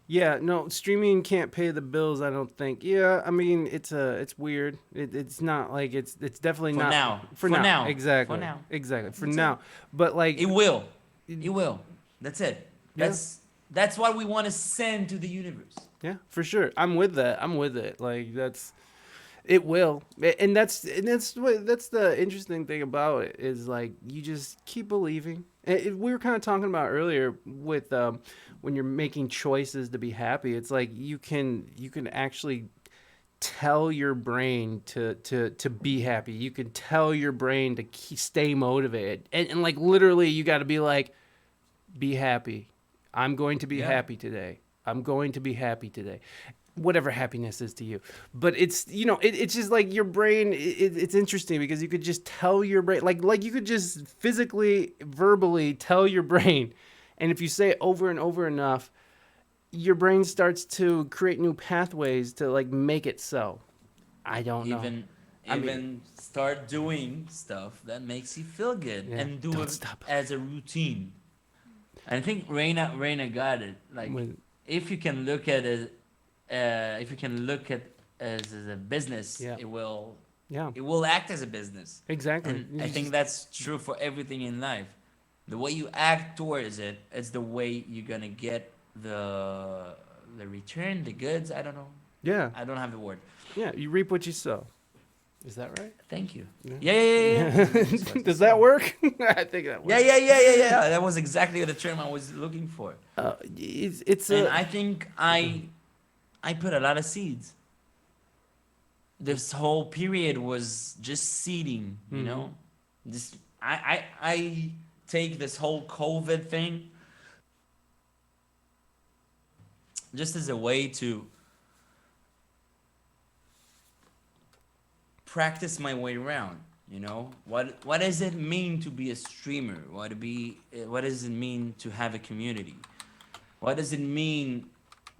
Yeah, no, streaming can't pay the bills, I don't think. Yeah, I mean, it's weird. It's not like it's definitely For not now. For For now. now. Exactly. For now. Exactly. For That's now. it. But like It will. That's it. Yeah. That's what we want to send to the universe. yeah, for sure. I'm with that. I'm with it. Like it will. And that's the interesting thing about it is like you just keep believing. We were kind of talking about earlier with when you're making choices to be happy, it's like you can actually tell your brain to be happy. You can tell your brain to stay motivated. And like literally you got to be like, be happy. I'm going to be Yeah. happy today. I'm going to be happy today. Whatever happiness is to you. But it's, it's just like your brain, it's interesting because you could just tell your brain, like you could just physically, verbally tell your brain. And if you say it over and over enough, your brain starts to create new pathways to like make it so. I don't know. Even I mean, even start doing stuff that makes you feel good yeah, and do don't it stop. as a routine. And I think Reina got it. Like When, if you can look at it, if you can look at as a business, yeah, yeah, it will act as a business. exactly. And I think that's true for everything in life. The way you act towards it, it's the way you're gonna get the return, the goods. I don't know. Yeah, I don't have the word. yeah, you reap what you sow. Is that right? Thank you. Yeah. Yeah. Does that work? I think that works. Yeah. That was exactly the term I was looking for. It's And a I think I put a lot of seeds. This whole period was just seeding, you know. This I take this whole COVID thing just as a way to practice my way around. You know, what does it mean to be a streamer? What does it mean to have a community? What does it mean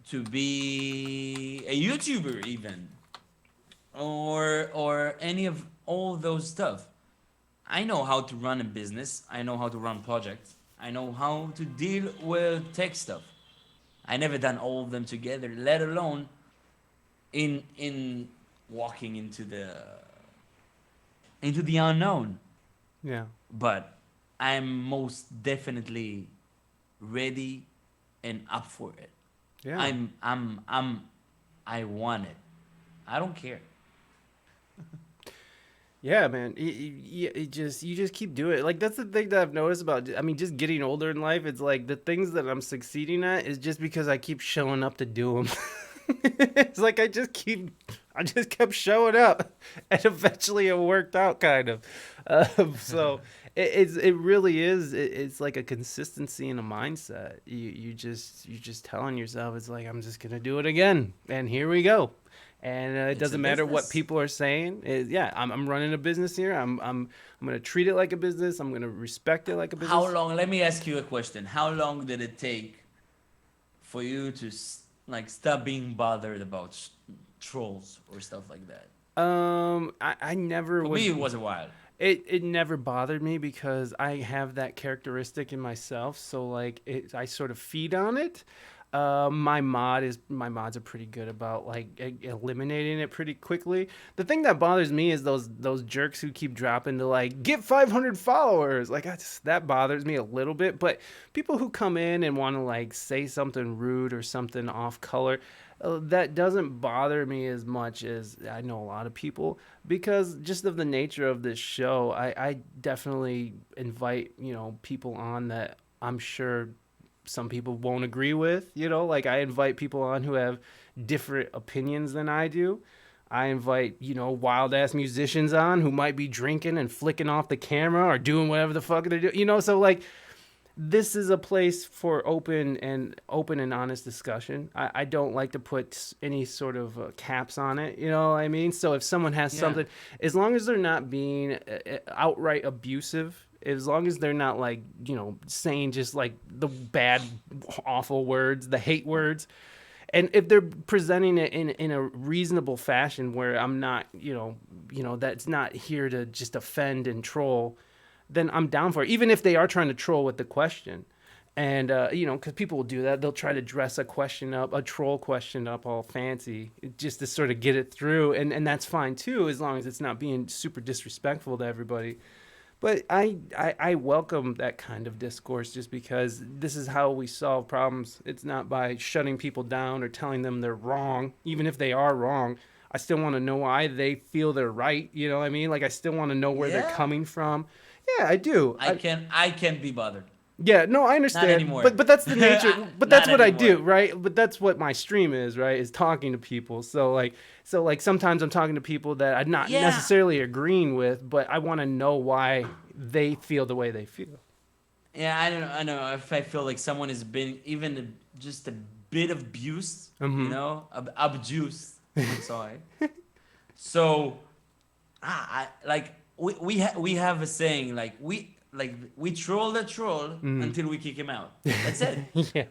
to be a YouTuber even? Or any of all those stuff. I know how to run a business. I know how to run projects. I know how to deal with tech stuff. I never done all of them together, let alone in walking into the unknown. yeah. But I'm most definitely ready and up for it. Yeah. I want it. I don't care. Yeah, man. You just keep doing it. Like that's the thing that I've noticed about. I mean, just getting older in life. It's like the things that I'm succeeding at is just because I keep showing up to do them. It's like I just kept showing up, and eventually it worked out, kind of. So it really is. It's like a consistency and a mindset. You're just telling yourself it's like I'm just gonna do it again, and here we go. And it It's a doesn't matter what business. people are saying. Yeah, I'm running a business here. I'm gonna treat it like a business. I'm gonna respect it like a How business. long? Let me ask you a question. How long did it take for you to like stop being bothered about trolls or stuff like that? I never For was. me, it was a while. It never bothered me because I have that characteristic in myself. So like I sort of feed on it. My mods are pretty good about like eliminating it pretty quickly. The thing that bothers me is those jerks who keep dropping to like get 500 followers. Like that bothers me a little bit. But people who come in and want to like say something rude or something off color, that doesn't bother me as much as I know a lot of people because just of the nature of this show, I definitely invite people on that I'm sure some people won't agree with. Like I invite people on who have different opinions than I do. I invite wild ass musicians on who might be drinking and flicking off the camera or doing whatever the fuck they're doing. So like this is a place for open and honest discussion. I don't like to put any sort of caps on it. You know what I mean? So if someone has Yeah. something, as long as they're not being outright abusive, as long as they're not like saying just like the bad, awful words, the hate words, and if they're presenting it in a reasonable fashion where I'm not that's not here to just offend and troll, then I'm down for it. Even if they are trying to troll with the question. And, because people will do that. They'll try to dress a troll question up all fancy just to sort of get it through. And that's fine, too, as long as it's not being super disrespectful to everybody. But I welcome that kind of discourse just because this is how we solve problems. It's not by shutting people down or telling them they're wrong, even if they are wrong. I still want to know why they feel they're right. You know what I mean? Like, I still want to know where they're Yeah. coming from. Yeah, I do. I can't be bothered. Yeah, no, I understand. anymore. But that's the nature. But that's Not what I do, anymore. right? But that's what my stream is, right? Is talking to people. So like sometimes I'm talking to people that I'm not Yeah. necessarily agreeing with, but I want to know why they feel the way they feel. Yeah, I don't know. I don't know if I feel like someone has been even just a bit of abused, Mm-hmm. abused. I'm sorry. So, like we have a saying like we troll the troll Mm. until we kick him out. That's it. Yeah.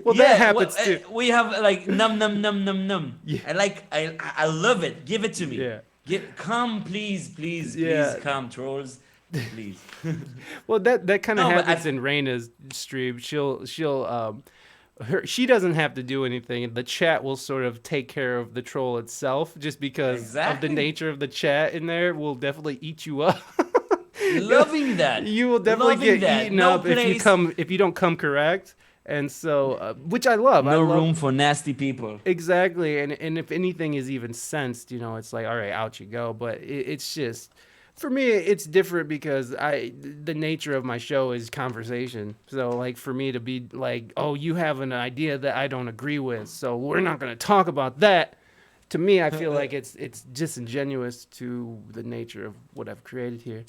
Well, that Yeah, happens too. we have like num num num num num. Yeah. I love it. Give it to me. Yeah. Come, please, please, please, Yeah. come, trolls, please. Well, that kind of No, but happens in Reina's stream. She doesn't have to do anything. The chat will sort of take care of the troll itself, just because of the Exactly. nature of the chat in there will definitely eat you up. Loving that. You will definitely Loving get that. eaten No up place, if you don't come correct. And so, which I love. I no love room for nasty people. exactly. And if anything is even sensed, it's like, all right, out you go. But it's just, for me, it's different because the nature of my show is conversation. So like for me to be like, oh, you have an idea that I don't agree with, so we're not going to talk about that. To me, I feel like it's disingenuous to the nature of what I've created here.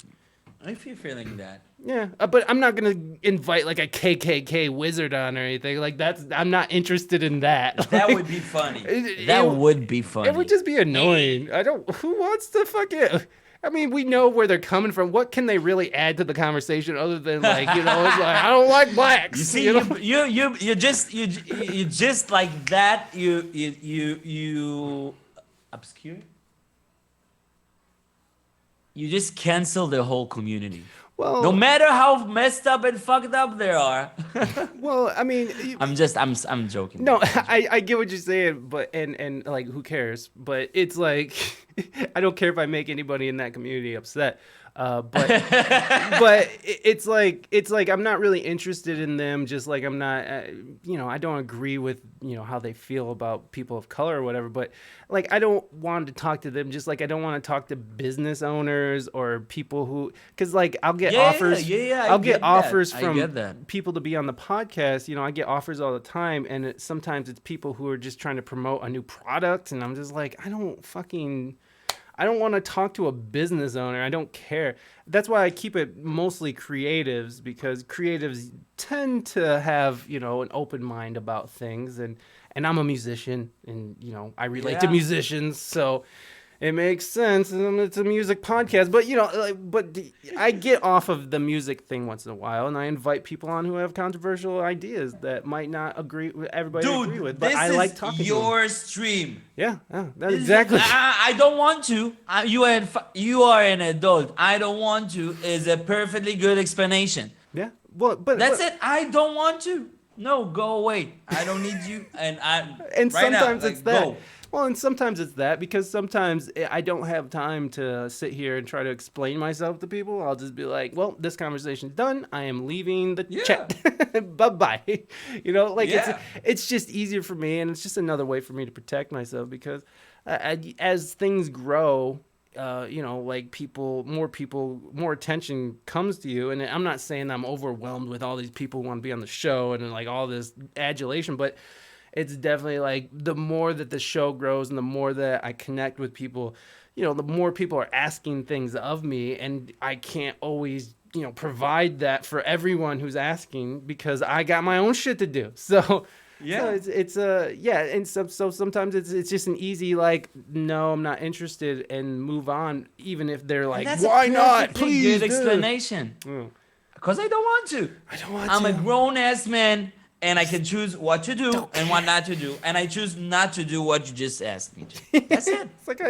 If you're feeling that. Yeah, but I'm not gonna invite like a KKK wizard on or anything. Like I'm not interested in that. That Like, would be funny. it- That it- would be funny. It would just be annoying. I don't. Who wants to fuck it? I mean, we know where they're coming from. What can they really add to the conversation other than like, it's like I don't like blacks. You see, you know? you just like that. You obscure. You just cancel the whole community. Well, No matter how messed up and fucked up they are. well, I mean, I'm joking. no, I get what you're saying, but and like who cares? But it's like I don't care if I make anybody in that community upset. But it's like I'm not really interested in them. Just like I'm not, I don't agree with how they feel about people of color or whatever. But like I don't want to talk to them. Just like I don't want to talk to business owners or people who, because like I'll get offers. I'll get offers from people to be on the podcast. I get offers all the time, and sometimes it's people who are just trying to promote a new product, and I'm just like I don't want to talk to a business owner. I don't care. That's why I keep it mostly creatives, because creatives tend to have, an open mind about things. And I'm a musician, and, I relate to musicians. So it makes sense. And it's a music podcast. But, I get off of the music thing once in a while, and I invite people on who have controversial ideas that might not everybody agree with. But I like talking to them. Your stream. Yeah, exactly. I don't want to. You are an adult. I don't want to is a perfectly good explanation. Yeah, well, That's it. I don't want to. No, go away. I don't need you. And and right sometimes now, it's that. go. Well, and sometimes it's that, because sometimes I don't have time to sit here and try to explain myself to people. I'll just be like, well, this conversation's done. I am leaving the chat. Bye-bye. It's just easier for me, and it's just another way for me to protect myself, because as things grow, like more attention comes to you. And I'm not saying I'm overwhelmed with all these people who want to be on the show and like all this adulation, but it's definitely like the more that the show grows and the more that I connect with people, the more people are asking things of me, and I can't always, provide that for everyone who's asking, because I got my own shit to do. So and so sometimes it's just an easy like, no, I'm not interested, and move on, even if they're like, why not? Please, good explanation. Because I don't want to. I'm a grown ass man, and I can choose what to do and what not to do, and I choose not to do what you just asked me to. That's it. It's like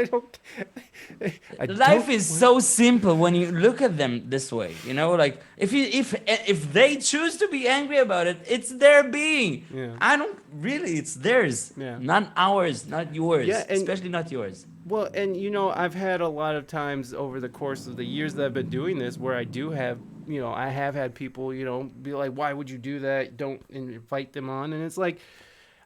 Life is so simple when you look at them this way. Like if they choose to be angry about it, it's their being. Yeah. I don't really. It's theirs. Yeah. Not ours. Not yours. Yeah, Especially not yours. Well, and I've had a lot of times over the course of the years that I've been doing this where I do have, I have had people, be like, why would you do that? Don't invite them on. And it's like,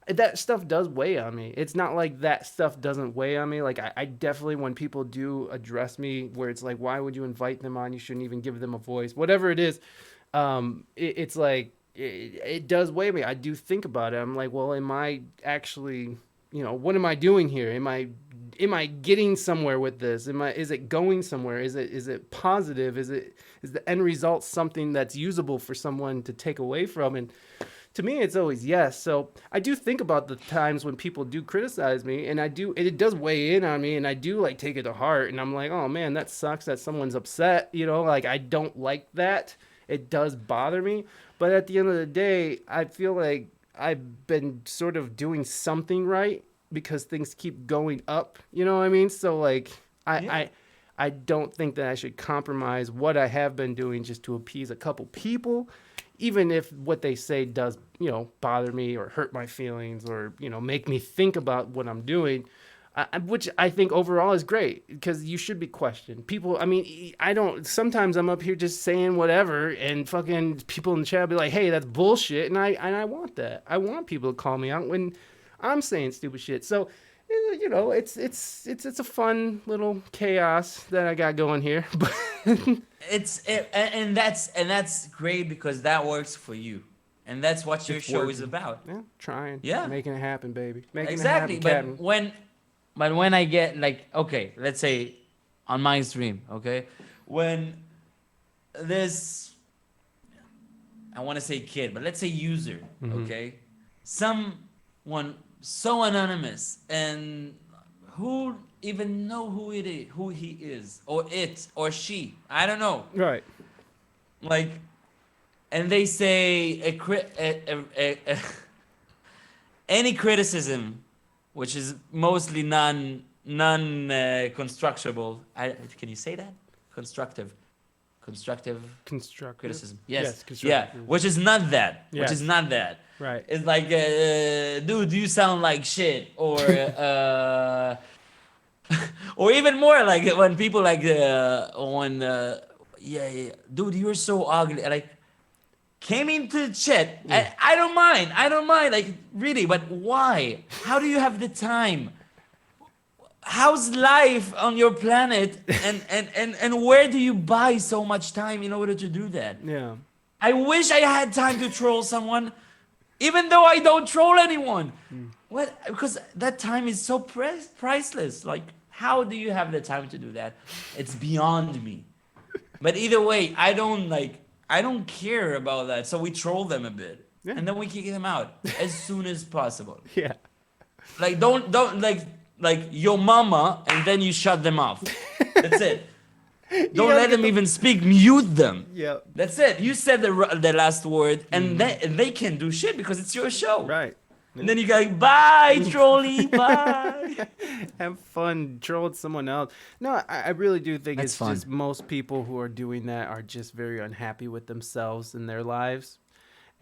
that stuff does weigh on me. It's not like that stuff doesn't weigh on me. Like I definitely, when people do address me where it's like, why would you invite them on? You shouldn't even give them a voice, whatever it is. It's like, it does weigh me. I do think about it. I'm like, well, am I actually, what am I doing here? Am I am I getting somewhere with this? Is it going somewhere? Is it positive? Is the end result something that's usable for someone to take away from? And to me, it's always yes. So I do think about the times when people do criticize me, and it does weigh in on me, and I do like take it to heart, and I'm like, oh man, that sucks that someone's upset. Like I don't like that. It does bother me, but at the end of the day, I feel like I've been sort of doing something right because things keep going up. You know what I mean? So like I don't think that I should compromise what I have been doing just to appease a couple people, even if what they say does, bother me or hurt my feelings or, make me think about what I'm doing, which I think overall is great because you should be questioned. People, I mean, sometimes I'm up here just saying whatever and fucking people in the chat be like, hey, that's bullshit. And I want that. I want people to call me out when I'm saying stupid shit. So, it's a fun little chaos that I got going here. But and that's great because that works for you, and that's what your show is about. Yeah, trying. Yeah, making it happen, baby. Making exactly. It happen, But when I get like, okay, let's say on my stream, okay, when this, I want to say kid, but let's say user, okay, someone so anonymous and who even know who he is, or it or she, I don't know, right? Like, and they say any criticism, which is mostly constructible. Can you say that? Constructive criticism. Yes. Yeah, which is not that. Yes. Which is not that. Right. It's like, dude, you sound like shit, or or even more like when people like dude, you're so ugly. Like, came into the chat. Yeah. I don't mind, like, really, but why? How do you have the time? How's life on your planet? And where do you buy so much time in order to do that? Yeah. I wish I had time to troll someone, even though I don't troll anyone. What? Because that time is so priceless. Like, how do you have the time to do that? It's beyond me. But either way, I don't care about that. So we troll them a bit, and then we kick them out as soon as possible. Yeah. Like, don't like your mama, and then you shut them off. That's it. Don't let them even speak. Mute them. Yeah. That's it. You said the last word, and they can do shit because it's your show. Right. And then you go, bye, trolly, bye. Have fun trolling someone else. No, I really do think That's it's fun. just most people who are doing that are just very unhappy with themselves and their lives.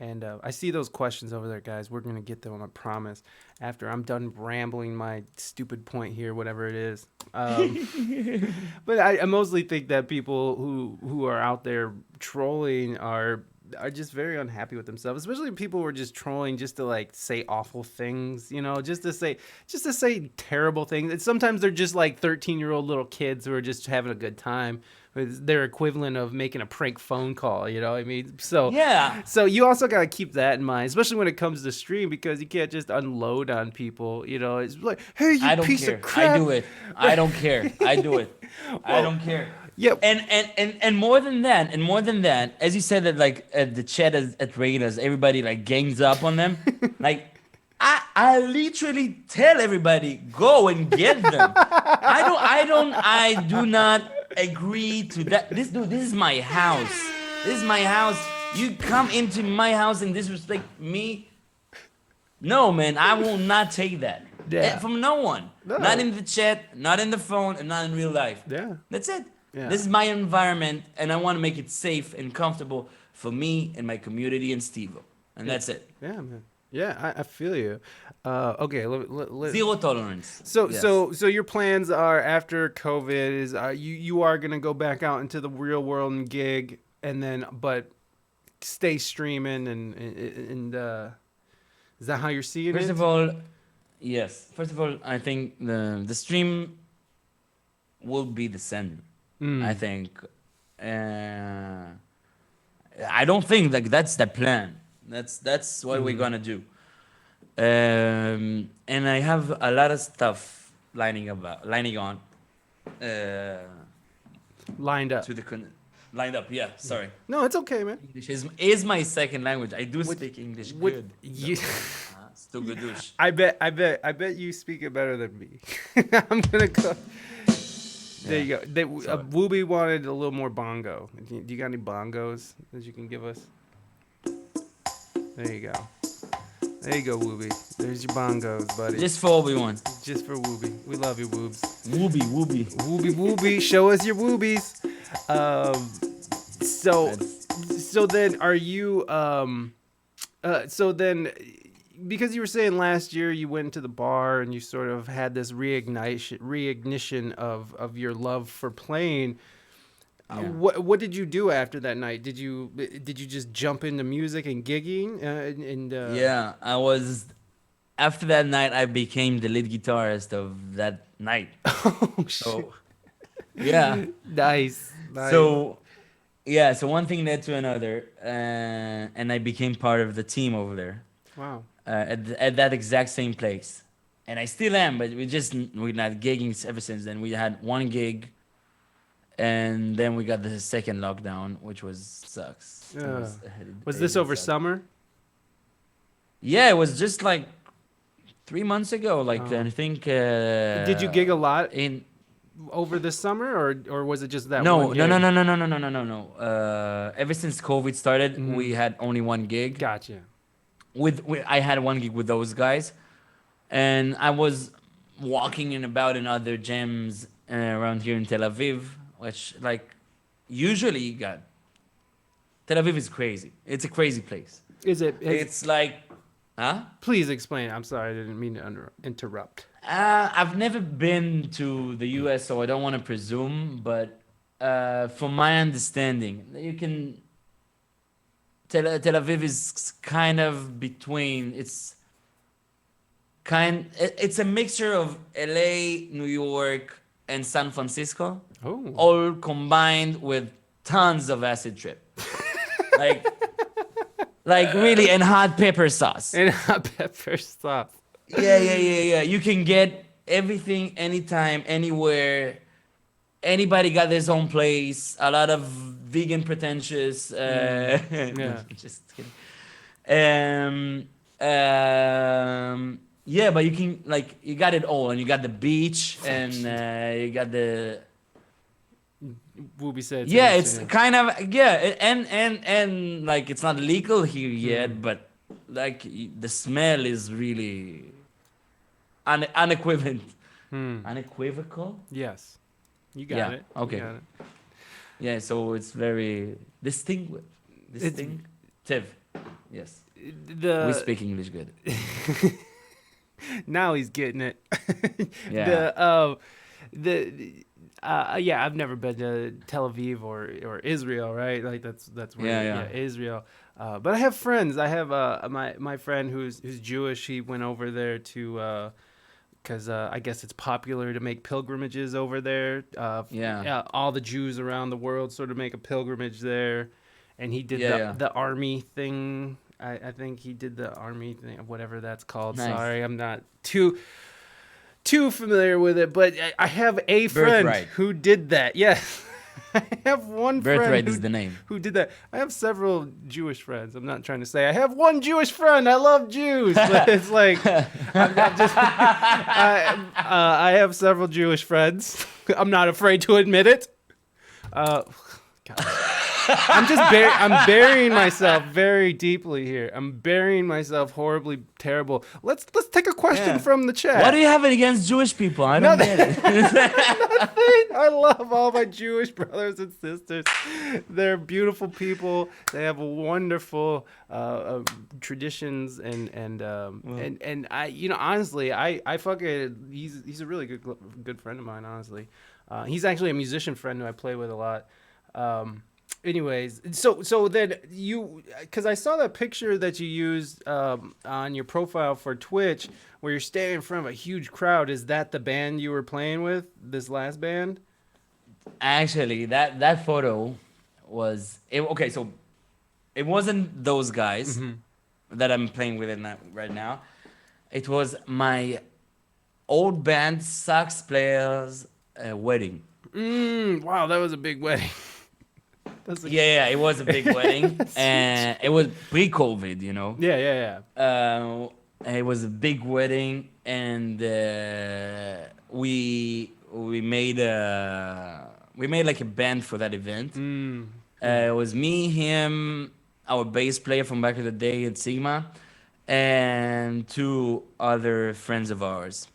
And I see those questions over there, guys. We're going to get them, I promise, after I'm done rambling my stupid point here, whatever it is. But I mostly think that people who are out there trolling are just very unhappy with themselves, especially people who are just trolling just to like say awful things, just to say terrible things. And sometimes they're just like 13-year-old little kids who are just having a good time. It's their equivalent of making a prank phone call, I mean? So Yeah. So you also got to keep that in mind, especially when it comes to stream, because you can't just unload on people, It's like, hey, you I don't piece care. of crap. I do it. I don't care. I do it. I don't care. Yeah. And more than that, as you said that, like, at the chat at Reina's, everybody like gangs up on them. Like, I literally tell everybody, go and get them. I do not agree to that. This is my house. This is my house. You come into my house and disrespect me. No, man, I will not take that. Yeah. From no one. No. Not in the chat, not in the phone, and not in real life. Yeah. That's it. Yeah. This is my environment, and I want to make it safe and comfortable for me and my community and Steve-O. And that's it. Yeah, man. Yeah, I feel you. Okay, let Zero tolerance. So Yes. so your plans are after COVID is you are gonna go back out into the real world and gig, and then but stay streaming and is that how you're seeing First it? of all, yes. First of all, I think the stream will be the center. I think. I don't think like that's the plan. That's what we're gonna do. And I have a lot of stuff lining on Lined up. to the lined up. Yeah, sorry. No, it's okay, man. English is my second language. I do What- speak English what- good. you- Still goodush. I bet you speak it better than me. I'm gonna go. There you go. Wooby wanted a little more bongo. Do you got any bongos that you can give us? There you go. There you go, Wooby. There's your bongos, buddy. Just for Obi-Wan. Just for Wooby. We love you, Woobs. Wooby. Wooby. Show us your Woobies. So then are you so then because you were saying last year you went to the bar and you sort of had this reignition of your love for playing. Yeah. What did you do after that night? Did you just jump into music and gigging? Yeah, I was. After that night, I became the lead guitarist of that night. Oh shit! So, yeah. Nice. So, yeah. So one thing led to another, and I became part of the team over there. Wow. At that exact same place, and I still am. But we're not gigging ever since then. We had one gig. And then we got the second lockdown, which sucks. Was this over summer? Yeah, it was just like 3 months ago. Like I think. Did you gig a lot in over the summer, or was it just that? No, one gig? no. Ever since COVID started, we had only one gig. Gotcha. I had one gig with those guys, and I was walking about in other gyms around here in Tel Aviv. Which, like, usually, God, Tel Aviv is crazy. It's a crazy place. Is it? It's like, huh? Please explain. I'm sorry, I didn't mean to interrupt. I've never been to the U.S., so I don't want to presume. But from my understanding, Tel Aviv is kind of between. It's a mixture of L.A., New York, and San Francisco. Oh. All combined with tons of acid trip. like really, and hot pepper sauce. And hot pepper sauce. Yeah. You can get everything, anytime, anywhere. Anybody got his own place. A lot of vegan pretentious. Yeah. Just kidding. Yeah, but you can, like, you got it all, and you got the beach, and you got the. Wooby said. Yeah, it's kind of and like it's not legal here yet, but like the smell is really unequivocal. Unequivocal. Yes, you got it. Okay. You got it. Yeah, so it's very distinctive. Yes. We speak English good. Now he's getting it. Yeah. Yeah, I've never been to Tel Aviv or Israel, right? Like that's where Israel. But I have friends. I have my friend who's Jewish. He went over there to because I guess it's popular to make pilgrimages over there. All the Jews around the world sort of make a pilgrimage there, and he did the army thing. I think he did the army thing, whatever that's called. Nice. Sorry, I'm not too familiar with it, but I have a friend who did that. Yes. I have one friend. Birthright is the name. Who did that? I have several Jewish friends. I'm not trying to say I have one Jewish friend. I love Jews, but it's like I have several Jewish friends. I'm not afraid to admit it. God. I'm burying myself very deeply here. I'm burying myself horribly terrible. Let's take a question from the chat. What do you have against Jewish people? I don't get it. Nothing. I love all my Jewish brothers and sisters. They're beautiful people. They have wonderful traditions and I honestly I fucking he's a really good friend of mine, honestly. He's actually a musician friend who I play with a lot. Anyways, so then because I saw that picture that you used on your profile for Twitch where you're standing in front of a huge crowd. Is that the band you were playing with, this last band? Actually, that photo was okay. So it wasn't those guys that I'm playing with right now. It was my old band sax player's wedding. Wow, that was a big wedding. That's a, Yeah, it was a big wedding, and it was pre-COVID, you know. yeah, yeah, yeah. It was a big wedding, and we made like a band for that event. It was me, him, our bass player from back in the day at Sigma, and two other friends of ours.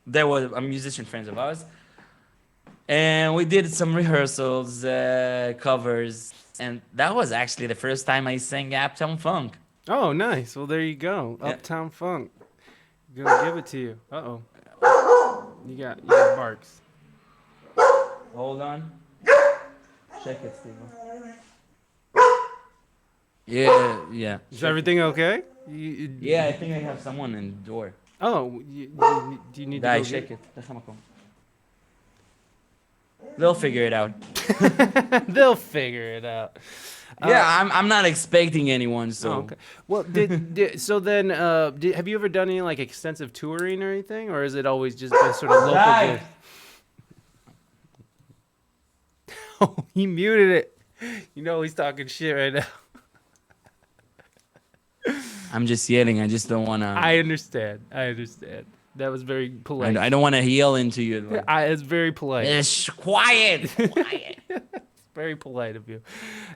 There were a musician friends of ours, and we did some rehearsals, covers, and that was actually the first time I sang Uptown Funk. Oh, nice. Well, there you go. Yeah. Uptown Funk. Gonna give it to you. Uh-oh. You got barks. Hold on. Check it, Steve. Yeah. Is everything okay? Yeah, I think I have someone in the door. Oh, do you need to Guy, go check get... it. Déjame con. They'll figure it out. They'll figure it out. Yeah, I'm not expecting anyone, so. Oh, okay. Well, so then, have you ever done any like extensive touring or anything, or is it always just been sort of local? Guy. Oh, he muted it. You know he's talking shit right now. I'm just yelling. I just don't want to. I understand. That was very polite. I don't want to yell into you. Like, It's very polite. Quiet. It's very polite of you.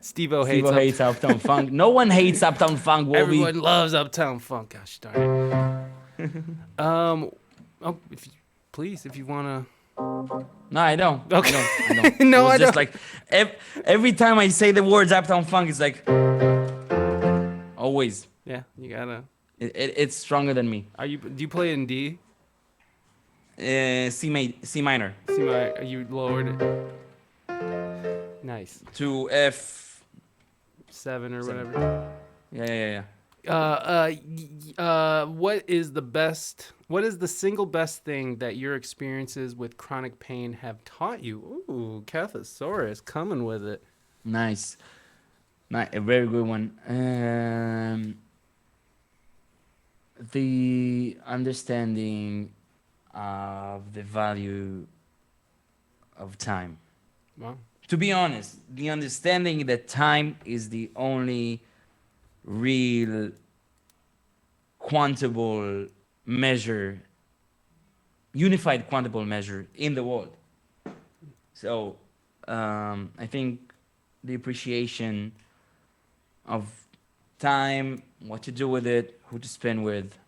Steve-O hates, Steve hates Uptown Funk. No one hates Uptown Funk. Everyone loves Uptown Funk. Gosh darn it. Oh, if you wanna. No, I don't. Okay. I don't. No, I just don't. like every time I say the words Uptown Funk, it's like always. Yeah, you gotta. It's stronger than me. Do you play in D? C minor. See my, you lowered it. Nice. To F. 7 or 7. whatever. Yeah. What is the single best thing that your experiences with chronic pain have taught you? Ooh, Cathosaurus coming with it. Nice. A very good one. The understanding of the value of time. Wow. To be honest, the understanding that time is the only real quantable measure, unified quantable measure in the world. So I think the appreciation of time, what to do with it, who to spend with,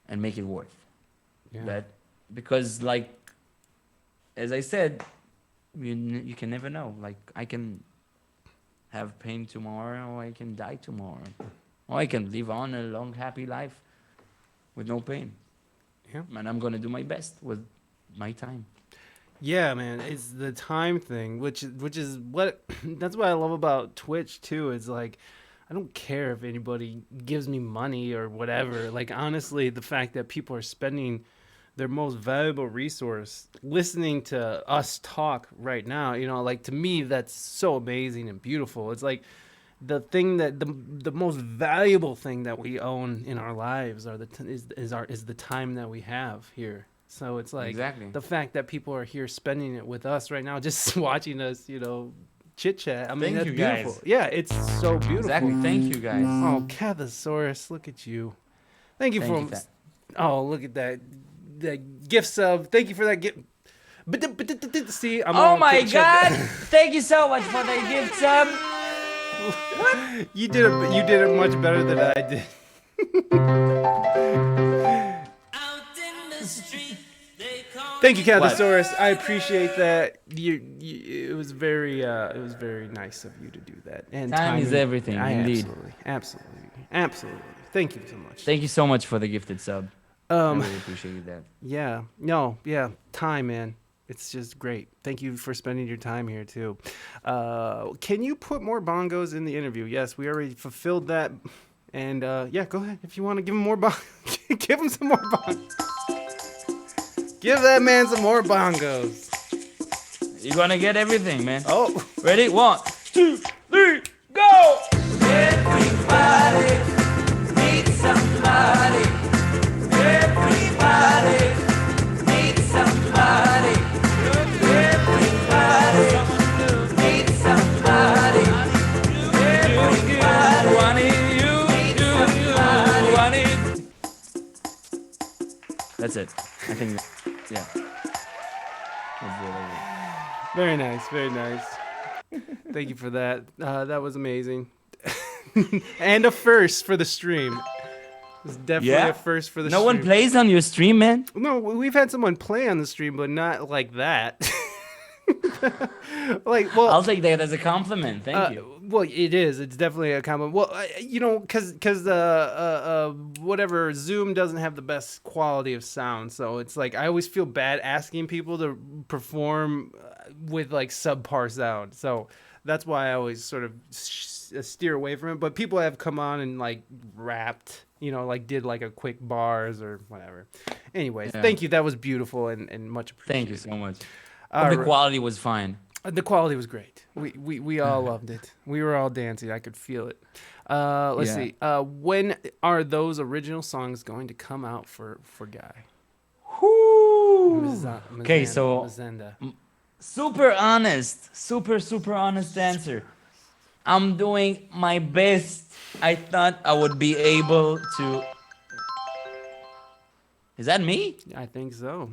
and make it worth that. Because, like, as I said, you can never know. Like, I can have pain tomorrow, or I can die tomorrow, or I can live on a long, happy life with no pain. Yeah. And I'm gonna do my best with my time. Yeah, man, it's the time thing, which is what that's what I love about Twitch too. Is like, I don't care if anybody gives me money or whatever. Like, honestly, the fact that people are spending their most valuable resource listening to us talk right now, like, to me, that's so amazing and beautiful. It's like the thing that the most valuable thing that we own in our lives is the time that we have here. So it's like Exactly. the fact that people are here spending it with us right now, just watching us, chit chat. I mean, that's beautiful. Guys. Yeah, it's so beautiful. Exactly. Thank you, guys. Oh, Cathosaurus, look at you. Thank you for. Oh, look at that. The gift sub. Thank you for that gift. See, I'm oh my God! Thank you so much for the gift sub. What? You did it much better than I did. Thank you, Cathosaurus. I appreciate that. It was very nice of you to do that. And time is everything, indeed. Absolutely. Thank you so much. Thank you so much for the gifted sub. I really appreciate that. Yeah. Time, man. It's just great. Thank you for spending your time here too. Can you put more bongos in the interview? Yes, we already fulfilled that. And yeah, go ahead. If you want to give him more bongos, give him some more bongos. Give that man some more bongos. You're gonna get everything, man. Oh, ready? 1, 2, 3, go! Everybody needs somebody. That's it. I think. Yeah. That's it. Very nice, very nice. Thank you for that. That was amazing. And a first for the stream. It's definitely a Yeah. first for the No one stream. plays on your stream, man. No, we've had someone play on the stream, but not like that. Like, well, I'll take that as a compliment. Thank you. well, it is. It's definitely a compliment. Well, you know, because whatever, Zoom doesn't have the best quality of sound, so it's like I always feel bad asking people to perform with like subpar sound. So that's why I always sort of steer away from it. But people have come on and like rapped, you know, like did like a quick bars or whatever. Anyways, Yeah. thank you. That was beautiful and much appreciated. Thank you so much. All The right. quality was fine. The quality was great. We all loved it. We were all dancing. I could feel it. Let's Yeah. see. When are those original songs going to come out for Guy? Okay, so Mazenda. super honest, super honest answer. I'm doing my best. I thought I would be able to. Is that me? I think so.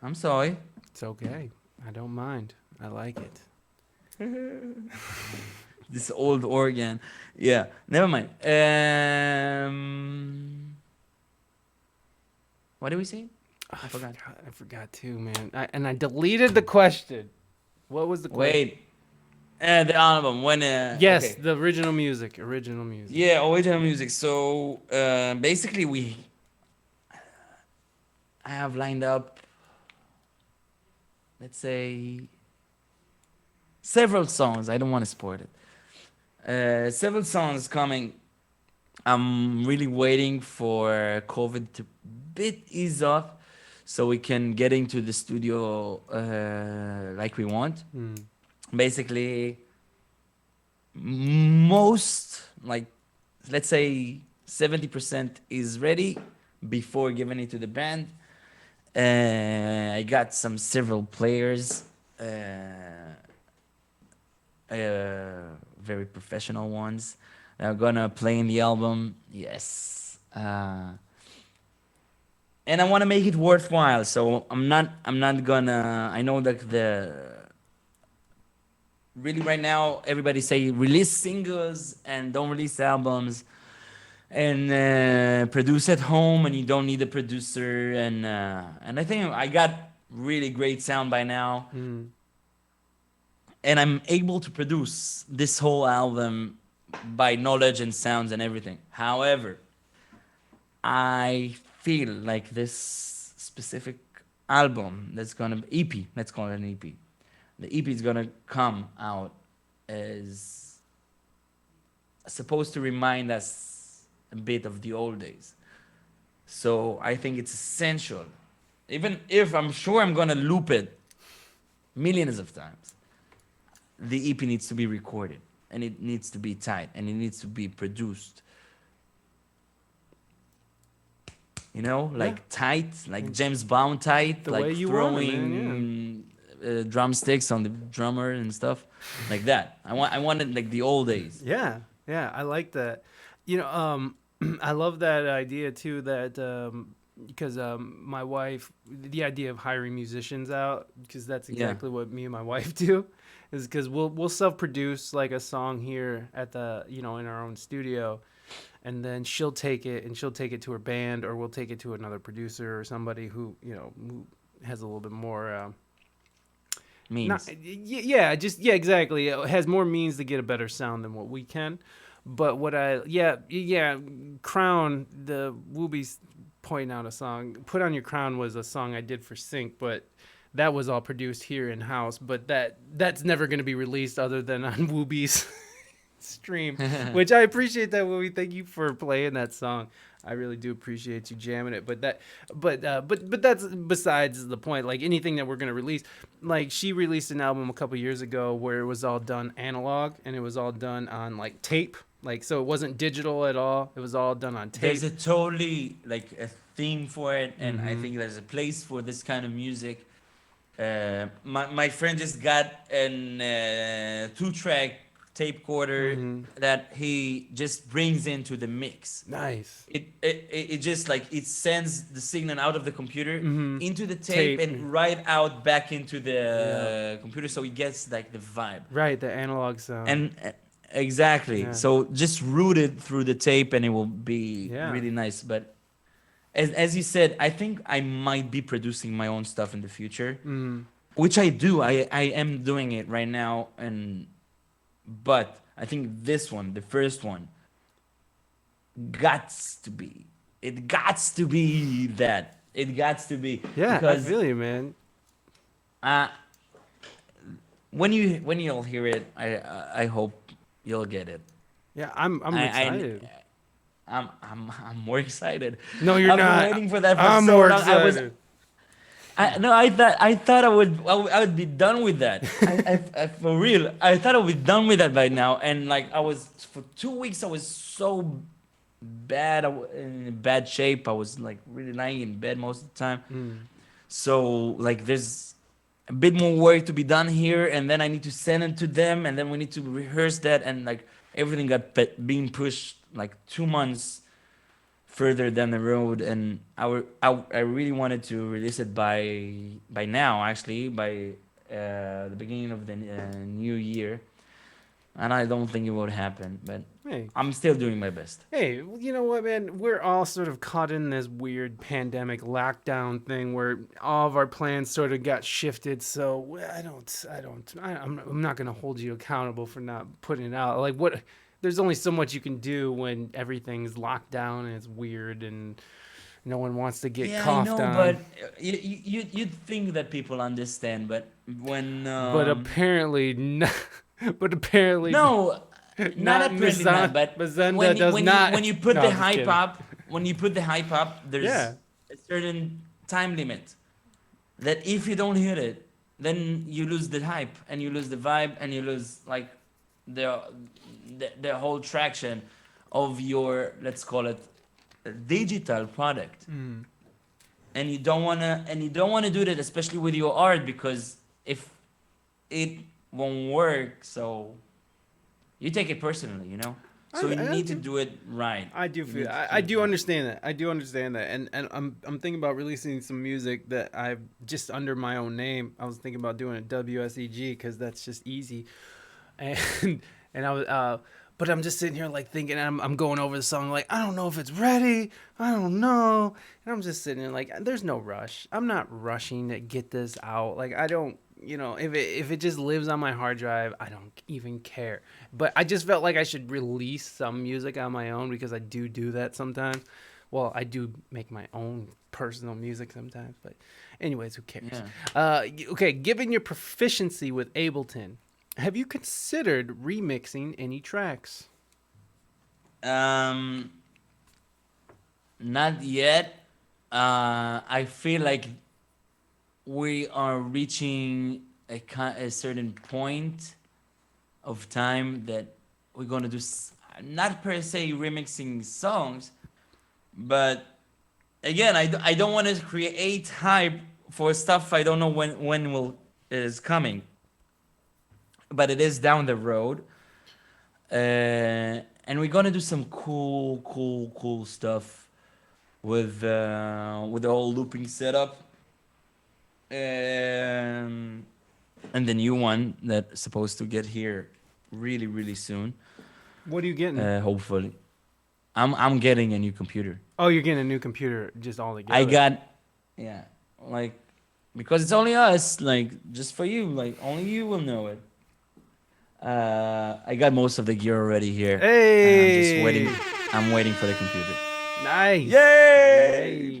I'm sorry. It's okay. I don't mind. I like it. This old organ. Yeah, never mind. What did we say? I forgot. I forgot too, man. And I deleted the question. What was the question? Wait. The album when Yes, okay. the original music. Original music. Yeah, original music. So basically I have lined up, let's say, several songs. I don't want to spoil it. Several songs coming. I'm really waiting for COVID to bit ease off so we can get into the studio like we want. Basically, most, like, let's say 70% is ready before giving it to the band. I got several players, very professional ones. They're gonna play in the album. Yes. And I want to make it worthwhile. So I'm not gonna. I know that really right now everybody say release singles and don't release albums, and produce at home, and you don't need a producer. And I think I got really great sound by now, and I'm able to produce this whole album by knowledge and sounds and everything. However, I feel like this specific album that's gonna be EP, let's call it an EP. The EP is gonna come out as supposed to remind us a bit of the old days. So I think it's essential, even if I'm sure I'm gonna loop it millions of times. The EP needs to be recorded, and it needs to be tight, and it needs to be produced. You know, like tight, like James Bond tight, The like way you want it, throwing drumsticks on the drummer and stuff, like that. I want it like the old days. Yeah, I like that. You know, I love that idea too. That because my wife, the idea of hiring musicians out, because that's exactly what me and my wife do, is because we'll self-produce like a song here at the in our own studio, and then she'll take it to her band, or we'll take it to another producer or somebody who who has a little bit more. Means. Exactly. It has more means to get a better sound than what we can. But what Crown, the Woobies pointing out a song. Put on Your Crown was a song I did for Sync, but that was all produced here in house. But that's never going to be released other than on Woobies stream, which I appreciate that, Woobie. Thank you for playing that song. I really do appreciate you jamming it, but that's besides the point. Like anything that we're gonna release, like she released an album a couple years ago where it was all done analog and it was all done on like tape, like so it wasn't digital at all. It was all done on tape. There's a totally like a theme for it, and I think there's a place for this kind of music. My friend just got an 2-track tape quarter that he just brings into the mix. Nice. It just like it sends the signal out of the computer into the tape Tape. and right out back into Yeah. the computer, so it gets like the vibe. Right, the analog sound. And exactly, Yeah. so just route it through the tape and it will be Yeah. really nice. But as you said, I think I might be producing my own stuff in the future, which I do. I am doing it right now, and but I think this one, the first one, gots to be. It gots to be that. It gots to be Yeah, I because feel you, man. uh, when you'll hear it, I hope you'll get it. Yeah, I'm I excited. I'm more excited. No, you're I've been not. waiting for that for I'm so more long. excited. No, I thought I would be done with that. I for real. I thought I would be done with that by now. And like I was for 2 weeks, I was so bad, in bad shape. I was like really lying in bed most of the time. So like there's a bit more work to be done here, and then I need to send it to them, and then we need to rehearse that, and like everything got being pushed like 2 months further down the road, and I really wanted to release it by now, actually by the beginning of the new year, and I don't think it would happen, but Hey, I'm still doing my best. hey, well, you know what, man? We're all sort of caught in this weird pandemic lockdown thing where all of our plans sort of got shifted. So I'm not gonna hold you accountable for not putting it out. Like, what? There's only so much you can do when everything's locked down and it's weird and no one wants to get Yeah, I coughed know, but on. you'd think that people understand, but when But apparently, but apparently, no, not not apparently not, but Mazenda does not. when you put No, the I'm just hype kidding. up, when you put the hype up, Yeah. there's a certain time limit that if you don't hit it, then you lose the hype and you lose the vibe and you lose like the the whole traction of your, let's call it, digital product. And you don't wanna do that, especially with your art, because if it won't work, so you take it personally, you know. So you I need to do. do it right. I do You feel. need to I keep do right. understand that. I do understand that. And I'm thinking about releasing some music that I've just under my own name. I was thinking about doing it WSEG because that's just easy. And and I was but I'm just sitting here like thinking. I'm going over the song like I don't know if it's ready. I don't know. And I'm just sitting there like there's no rush. I'm not rushing to get this out. Like I don't. You know, if it just lives on my hard drive, I don't even care. But I just felt like I should release some music on my own because I do that sometimes. Well, I do make my own personal music sometimes, but anyways, who cares? Yeah. Okay, given your proficiency with Ableton, have you considered remixing any tracks? Um, Not yet. I feel like we are reaching a certain point of time that we're gonna do not per se remixing songs, but again, I don't want to create hype for stuff I don't know when will is coming, but it is down the road. And we're gonna do some cool stuff with the whole looping setup, um, and the new one that's supposed to get here really soon. What are you getting? Hopefully, I'm getting a new computer. Oh, you're getting a new computer just all I together. got, yeah, like because it's only us, like just for you, like only you will know it. I got most of the gear already here, and I'm just Hey, waiting. I'm waiting for the computer. nice. Yay! Yay!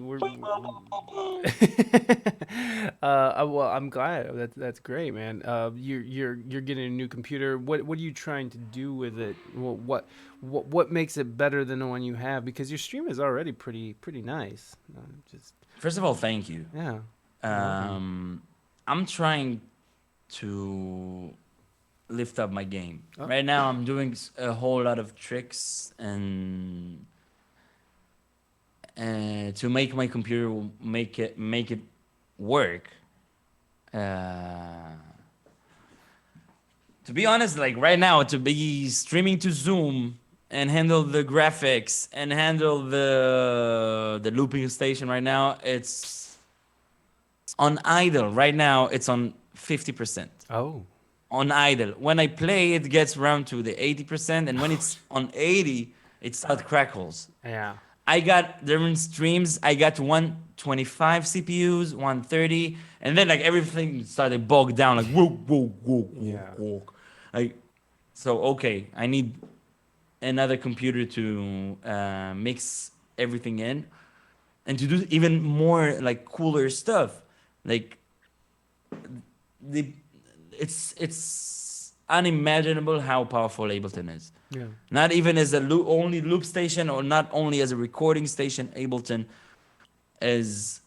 Well, I'm glad. That's great, man. You're getting a new computer. What are you trying to do with it? What makes it better than the one you have? Because your stream is already pretty nice. Just First of all, thank you. yeah, you're welcome. Um, I'm trying to lift up my game. Oh, Right now, I'm doing a whole lot of tricks and to make my computer make it work. Uh, To be honest, like right now, to be streaming to Zoom and handle the graphics and handle the looping station right now, it's on idle. Right now, it's on 50%. Oh. On idle. When I play, it gets around to the 80%, and when it's on 80, it starts crackles. Yeah. I got different streams. I got 125 CPUs, 130, and then like everything started bogged down, like whoa, whoa, whoa, whoa, Yeah. whoa. Like, so okay, I need another computer to mix everything in, and to do even more like cooler stuff. Like the, it's unimaginable how powerful Ableton is. Yeah. Not even as a only loop station, or not only as a recording station. Ableton is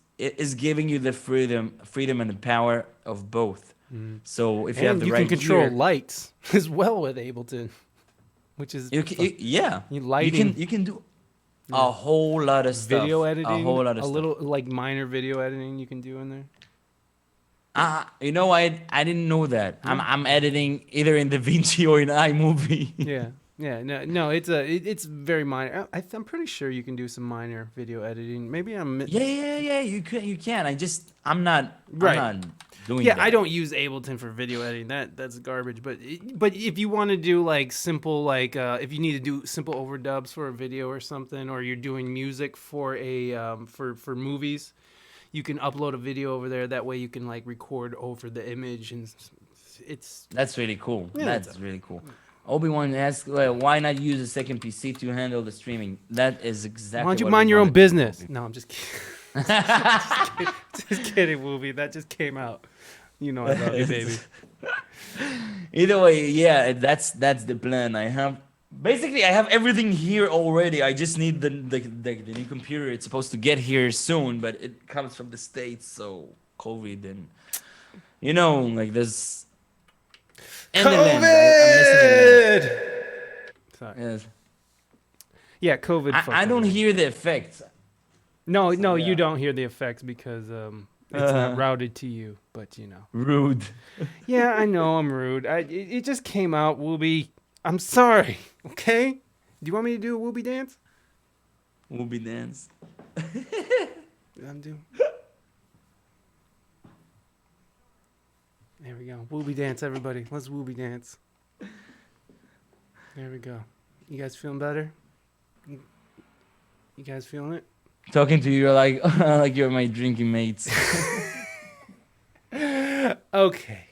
giving you the freedom and the power of both. So if you have And the you right can control gear, lights as well with Ableton, which is yeah, lighting. you can do a whole lot of stuff. Video editing, a whole lot of a stuff. little like minor video editing you can do in there. You know, I didn't know that. I'm editing either in DaVinci or in iMovie. Yeah, no, it's very minor. I'm pretty sure you can do some minor video editing. Maybe I'm Yeah. You can. I'm not doing yeah, that. I don't use Ableton for video editing. That's garbage. But if you want to do like simple, like if you need to do simple overdubs for a video or something, or you're doing music for a for movies, you can upload a video over there. That way you can like record over the image, and That's really cool. Yeah, That's really cool. Obi-Wan asked, why not use a second PC to handle the streaming? That is exactly. Why don't you what mind we your own wanted to do. business? No, I'm just kidding. Just kidding, movie. That just came out. You know I love you, baby. Either way, yeah, that's the plan. I have everything here already. I just need the new computer. It's supposed to get here soon, but it comes from the States, so COVID and like there's COVID. Sorry. Yes. Yeah, COVID. I don't hear the effects. No, yeah. you don't hear the effects because it's not routed to you. But Rude. Yeah, I know I'm rude. It just came out. Wooby. I'm sorry. Okay. Do you want me to do a Wooby dance? Wooby dance. I'm doing. There we go. Wooby dance, everybody. Let's Wooby dance. There we go. You guys feeling better? You guys feeling it? Talking to you, you're like like you're my drinking mates. Okay.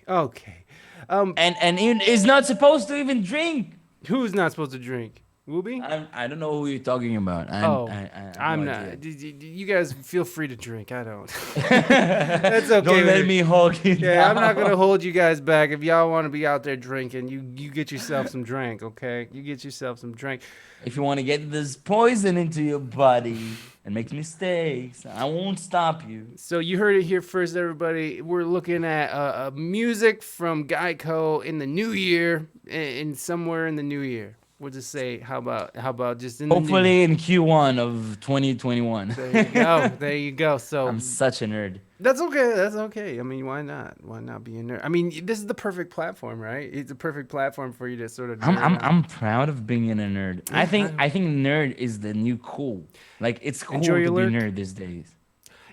And is not supposed to even drink. Who's not supposed to drink? Wooby? I don't know who you're talking about. I'm not. You guys feel free to drink. I don't. That's okay. Don't let me hog you. Yeah, I'm not gonna hold you guys back. If y'all want to be out there drinking, you get yourself some drink, okay? You get yourself some drink. If you want to get this poison into your body and make mistakes, I won't stop you. So you heard it here first, everybody. We're looking at music from GuyCo in the new year, in somewhere in the new year. We'll just say, how about just in the hopefully in Q1 of 2021. There you go. So I'm such a nerd. That's okay. I mean, why not? Why not be a nerd? I mean, this is the perfect platform, right? It's a perfect platform for you to sort of. I'm proud of being a nerd. I think nerd is the new cool. Like it's cool to be nerd these days.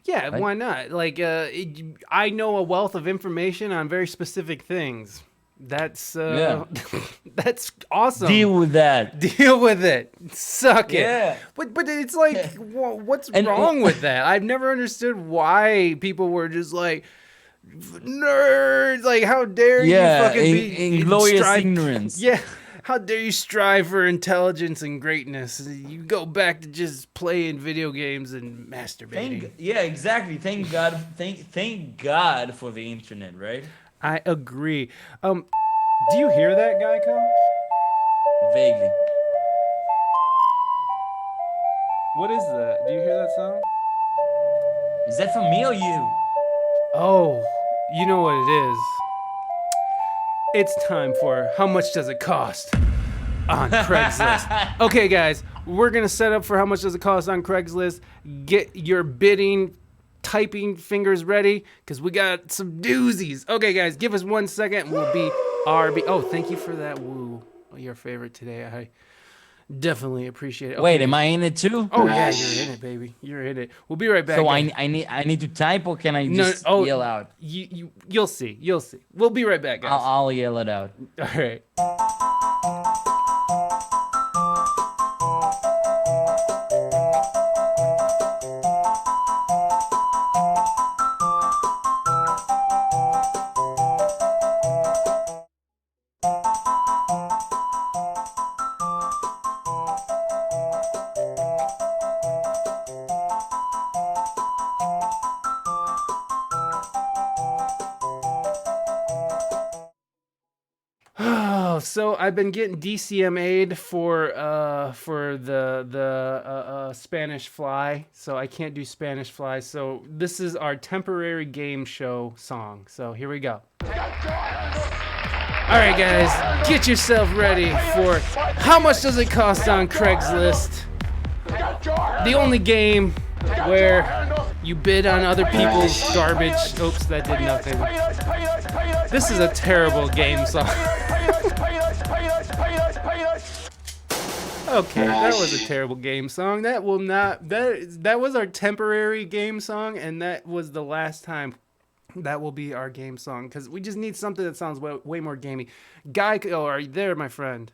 Yeah, right? Why not? Like I know a wealth of information on very specific things. That's that's awesome. Deal with that. Deal with it. Suck it. Yeah. But it's like, what's wrong with that? I've never understood why people were just like, nerds. Like, how dare you fucking be inglorious ignorance. Yeah. How dare you strive for intelligence and greatness? You go back to just playing video games and masturbating. Yeah, exactly. Thank God. Thank God for the internet, right? I agree. Do you hear that, GuyCo? Vaguely. What is that? Do you hear that sound? Is that from me or you? Oh, you know what it is. It's time for How Much Does It Cost on Craigslist. Okay, guys, we're going to set up for How Much Does It Cost on Craigslist. Get your bidding typing fingers ready because we got some doozies. Okay, guys, give us 1 second and we'll be RB. Oh, thank you for that. Woo, your favorite today. I definitely appreciate it. Wait, Okay. am I in it too? Oh yeah, you're in it, baby. You're in it. We'll be right back, So guys. I need to type, or can I No, just oh, yell out? you'll see. You'll see. We'll be right back, guys. I'll yell it out. All right. Oh, so I've been getting DCMA'd for the Spanish fly, so I can't do Spanish fly. So this is our temporary game show song. So here we go. All right, guys, get yourself ready for how much does it cost on Craigslist? The only game where you bid on other people's garbage. Oops, that did nothing. This is a terrible game song. Okay, that was a terrible game song. That will not. That was our temporary game song, and that was the last time. That will be our game song because we just need something that sounds way more gamey. GuyCo, are you there, my friend?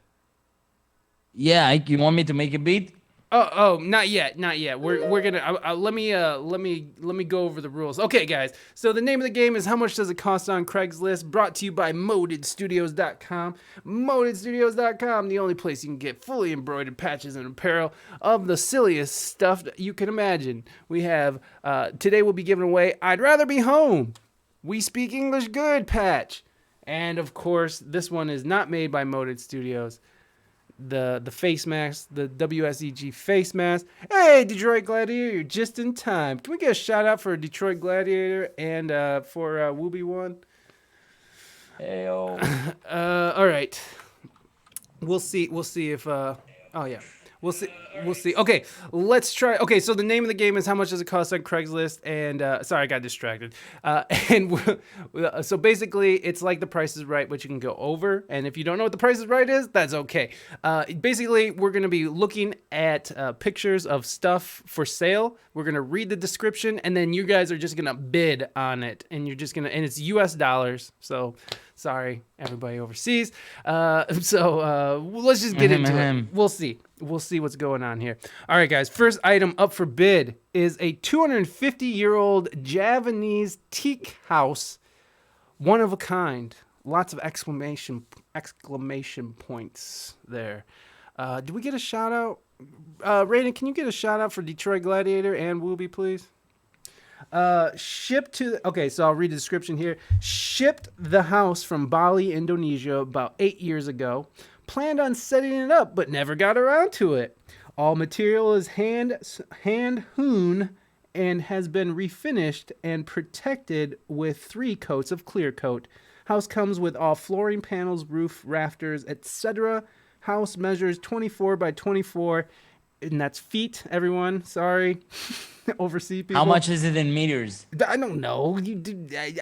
Yeah, you want me to make a beat? Oh, not yet, not yet. We're gonna let me go over the rules. Okay, guys. So the name of the game is How Much Does It Cost on Craigslist? Brought to you by modedstudios.com. Modedstudios.com, the only place you can get fully embroidered patches and apparel of the silliest stuff that you can imagine. We have today we'll be giving away I'd Rather Be Home. We Speak English Good patch, and of course this one is not made by Moded Studios. The face mask, the WSEG face mask. Hey, Detroit Gladiator, you're just in time. Can we get a shout out for Detroit Gladiator and for Wooby One? Heyo. All right. We'll see. We'll see if. Oh yeah. We'll see. We'll see. Okay, let's try. Okay, so the name of the game is How Much Does It Cost on Craigslist? And sorry, I got distracted. So basically, it's like The Price is Right, but you can go over. And if you don't know what The Price is Right is, that's okay. Basically, we're gonna be looking at pictures of stuff for sale. We're gonna read the description, and then you guys are just gonna bid on it, and you're just gonna. And it's U.S. dollars. So sorry, everybody overseas. Let's just get into it. We'll see. We'll see what's going on here. All right, guys. First item up for bid is a 250-year-old Javanese teak house, one of a kind. Lots of exclamation points there. Do we get a shout out? Reina, can you get a shout out for Detroit Gladiator and Wooby, please? Shipped to okay, so I'll read the description here. Shipped the house from Bali, Indonesia about 8 years ago. Planned on setting it up, but never got around to it. All material is hand hewn and has been refinished and protected with 3 coats of clear coat. House comes with all flooring panels, roof, rafters, etc. House measures 24 by 24, and that's feet, everyone. Sorry. Overseas people. How much is it in meters? I don't know.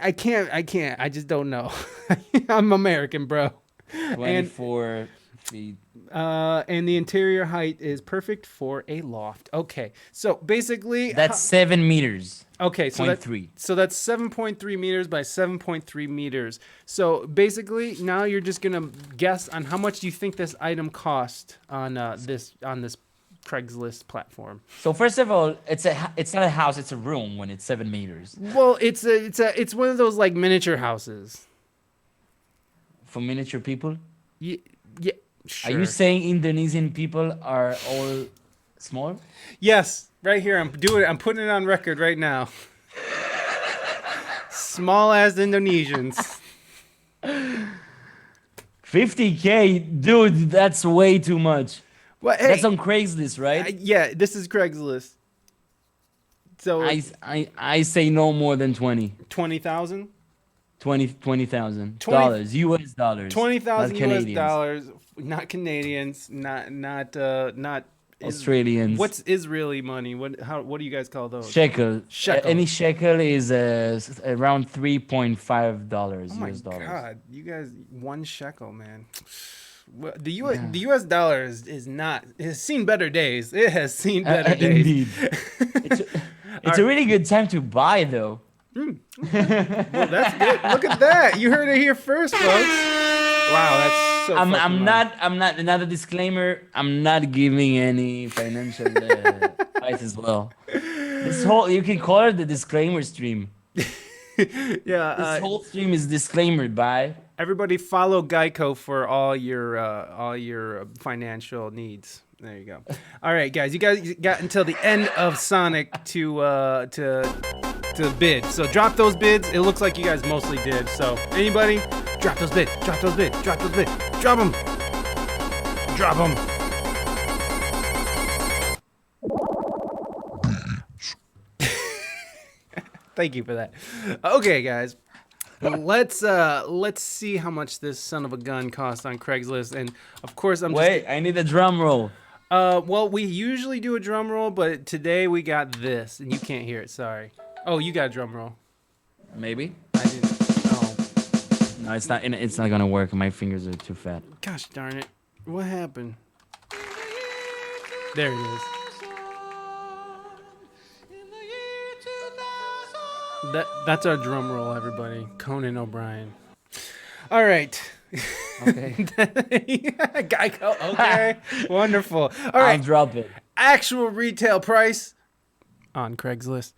I can't. I just don't know. I'm American, bro. 24 feet. And the interior height is perfect for a loft. Okay, so basically that's 7 meters. Okay, so that's 7.3 meters by 7.3 meters. So basically, now you're just gonna guess on how much you think this item cost on this Craigslist platform. So first of all, it's not a house; it's a room when it's 7 meters. Well, it's one of those like miniature houses. For miniature people? Yeah, sure. Are you saying Indonesian people are all small? Yes, right here. I'm putting it on record right now. Small as Indonesians. 50K, dude, that's way too much. Well, hey, that's on Craigslist, right? Yeah, this is Craigslist. So I say no more than 20. 20,000? $20,000 US dollars. 20,000 US dollars, not Canadians, not Australians. What's Israeli money? What do you guys call those? Shekel? Shekel. Any shekel is around $3.5 Oh my US dollars. God, you guys, 1 shekel, man. Well, the Yeah. US dollar is not. It has seen better days. It has seen better days. Indeed. It's a really good time to buy, though. Well, that's good. Look at that. You heard it here first, folks. Wow, that's so. I'm not. Another disclaimer. I'm not giving any financial advice as well. You can call it the disclaimer stream. Yeah. This whole stream is disclaimer by. Everybody follow GuyCo for all your financial needs. There you go. All right, guys. You guys got until the end of Sonic to bid. So drop those bids. It looks like you guys mostly did. So anybody, drop those bids. Drop those bids. Drop those bids. Drop them. Drop them. Thank you for that. Okay, guys. Let's see how much this son of a gun costs on Craigslist. And of course, I need a drum roll. Well, we usually do a drum roll, but today we got this, and you can't hear it. Sorry. Oh, you got a drum roll. Maybe. I didn't. Oh, No, it's not. It's not gonna work. My fingers are too fat. gosh darn it! What happened? There it is. That's our drum roll, everybody. Conan O'Brien. All right. Okay. GuyCo. Okay. Wonderful. All I'll right. drop it. Actual retail price on Craigslist.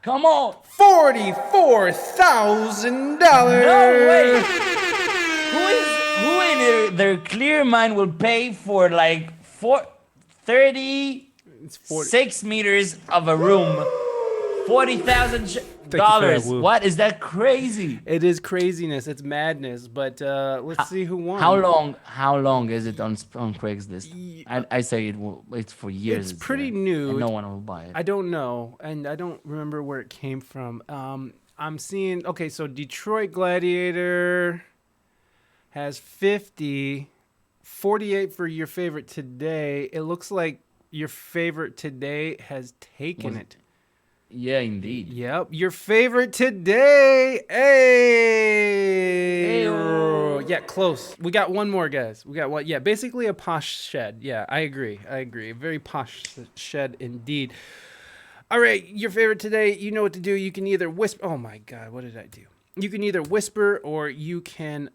Come on. $44,000. No way. Who in their clear mind will pay for like 36 meters of a room? $40,000. Woo. What is that crazy? It is craziness. It's madness. But let's see who won. How long is it on Craigslist? I say it's for years. It's pretty new. And no one will buy it. I don't know, and I don't remember where it came from. I'm seeing. Okay, so Detroit Gladiator has 50, 48 for your favorite today. It looks like your favorite today has taken it. Yeah, indeed. Yep, your favorite today. Hey. Yeah, close. We got one more, guys. We got one. Yeah, basically a posh shed. Yeah, I agree. A very posh shed indeed. All right, your favorite today. You know what to do. You can either whisper. Oh my God, what did I do? You can either whisper or you can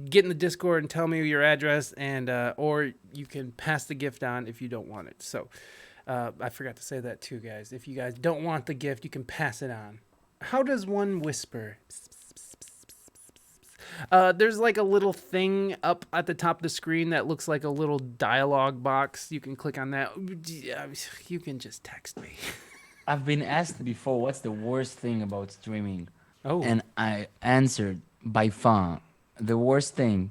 get in the Discord and tell me your address, and or you can pass the gift on if you don't want it. So. I forgot to say that too, guys. If you guys don't want the gift, you can pass it on. How does one whisper? There's like a little thing up at the top of the screen that looks like a little dialogue box. You can click on that. You can just text me. I've been asked before, what's the worst thing about streaming? Oh. And I answered, by far, the worst thing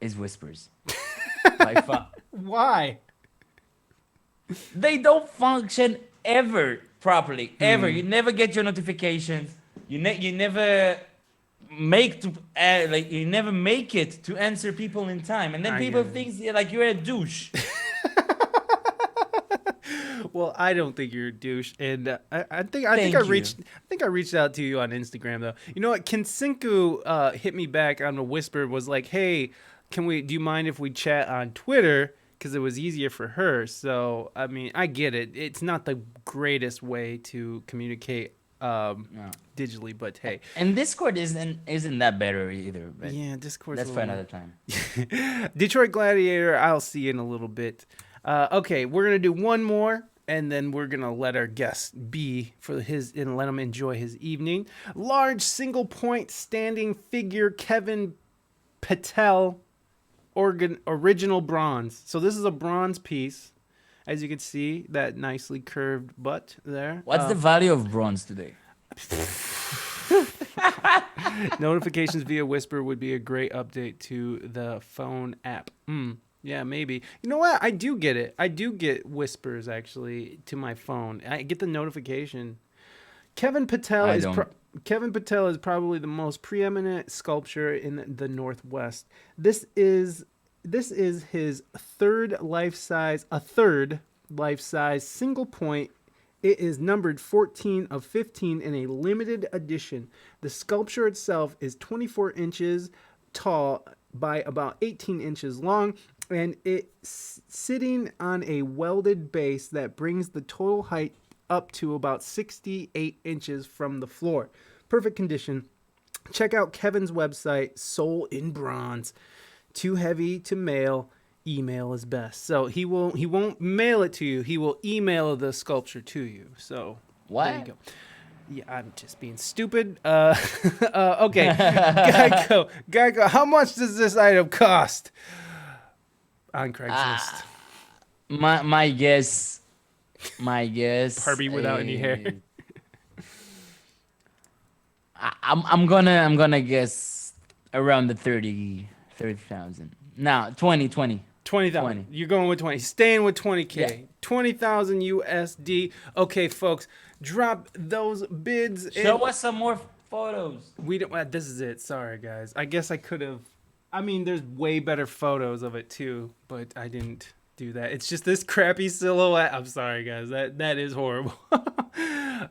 is whispers. By far. Why? They don't function ever properly. Ever. You never get your notifications. You never make you never make it to answer people in time, and then people think like you're a douche. Well, I don't think you're a douche, and I think I reached out to you on Instagram though. You know what? Kinsinku hit me back on a whisper. Was like, hey, do you mind if we chat on Twitter? Because it was easier for her. So, I mean, I get it. It's not the greatest way to communicate digitally, but hey. And Discord isn't that better either. But yeah, Discord's that's for another time. Detroit Gladiator, I'll see you in a little bit. Okay, we're going to do one more, and then we're going to let our guest be and let him enjoy his evening. Large single point standing figure Kevin Patel. Original bronze. So this is a bronze piece. As you can see, that nicely curved butt there. What's the value of bronze today? Notifications via whisper would be a great update to the phone app. Yeah, maybe. You know what? I do get it. I do get whispers actually to my phone. I get the notification. Kevin Patel is probably the most preeminent sculptor in the Northwest. This is This is his third life-size single point. It is numbered 14 of 15 in a limited edition. The sculpture itself is 24 inches tall by about 18 inches long, and it's sitting on a welded base that brings the total height up to about 68 inches from the floor. Perfect condition. Check out Kevin's website, Soul in Bronze. Too heavy to mail. Email is best. So he won't mail it to you. He will email the sculpture to you. So What? there you go. Yeah, I'm just being stupid. Okay, Guyco. How much does this item cost on Craigslist? My guess. Barbie without any hair. I'm gonna guess around the 30,000. Now 20. 20,000. You're going with 20. Staying with 20K. Yeah. 20,000 USD. Okay, folks, drop those bids. Show us some more photos. We don't. This is it. Sorry, guys. I guess I could have. I mean, there's way better photos of it too, but I didn't do that. It's just this crappy silhouette. I'm sorry, guys. That is horrible. All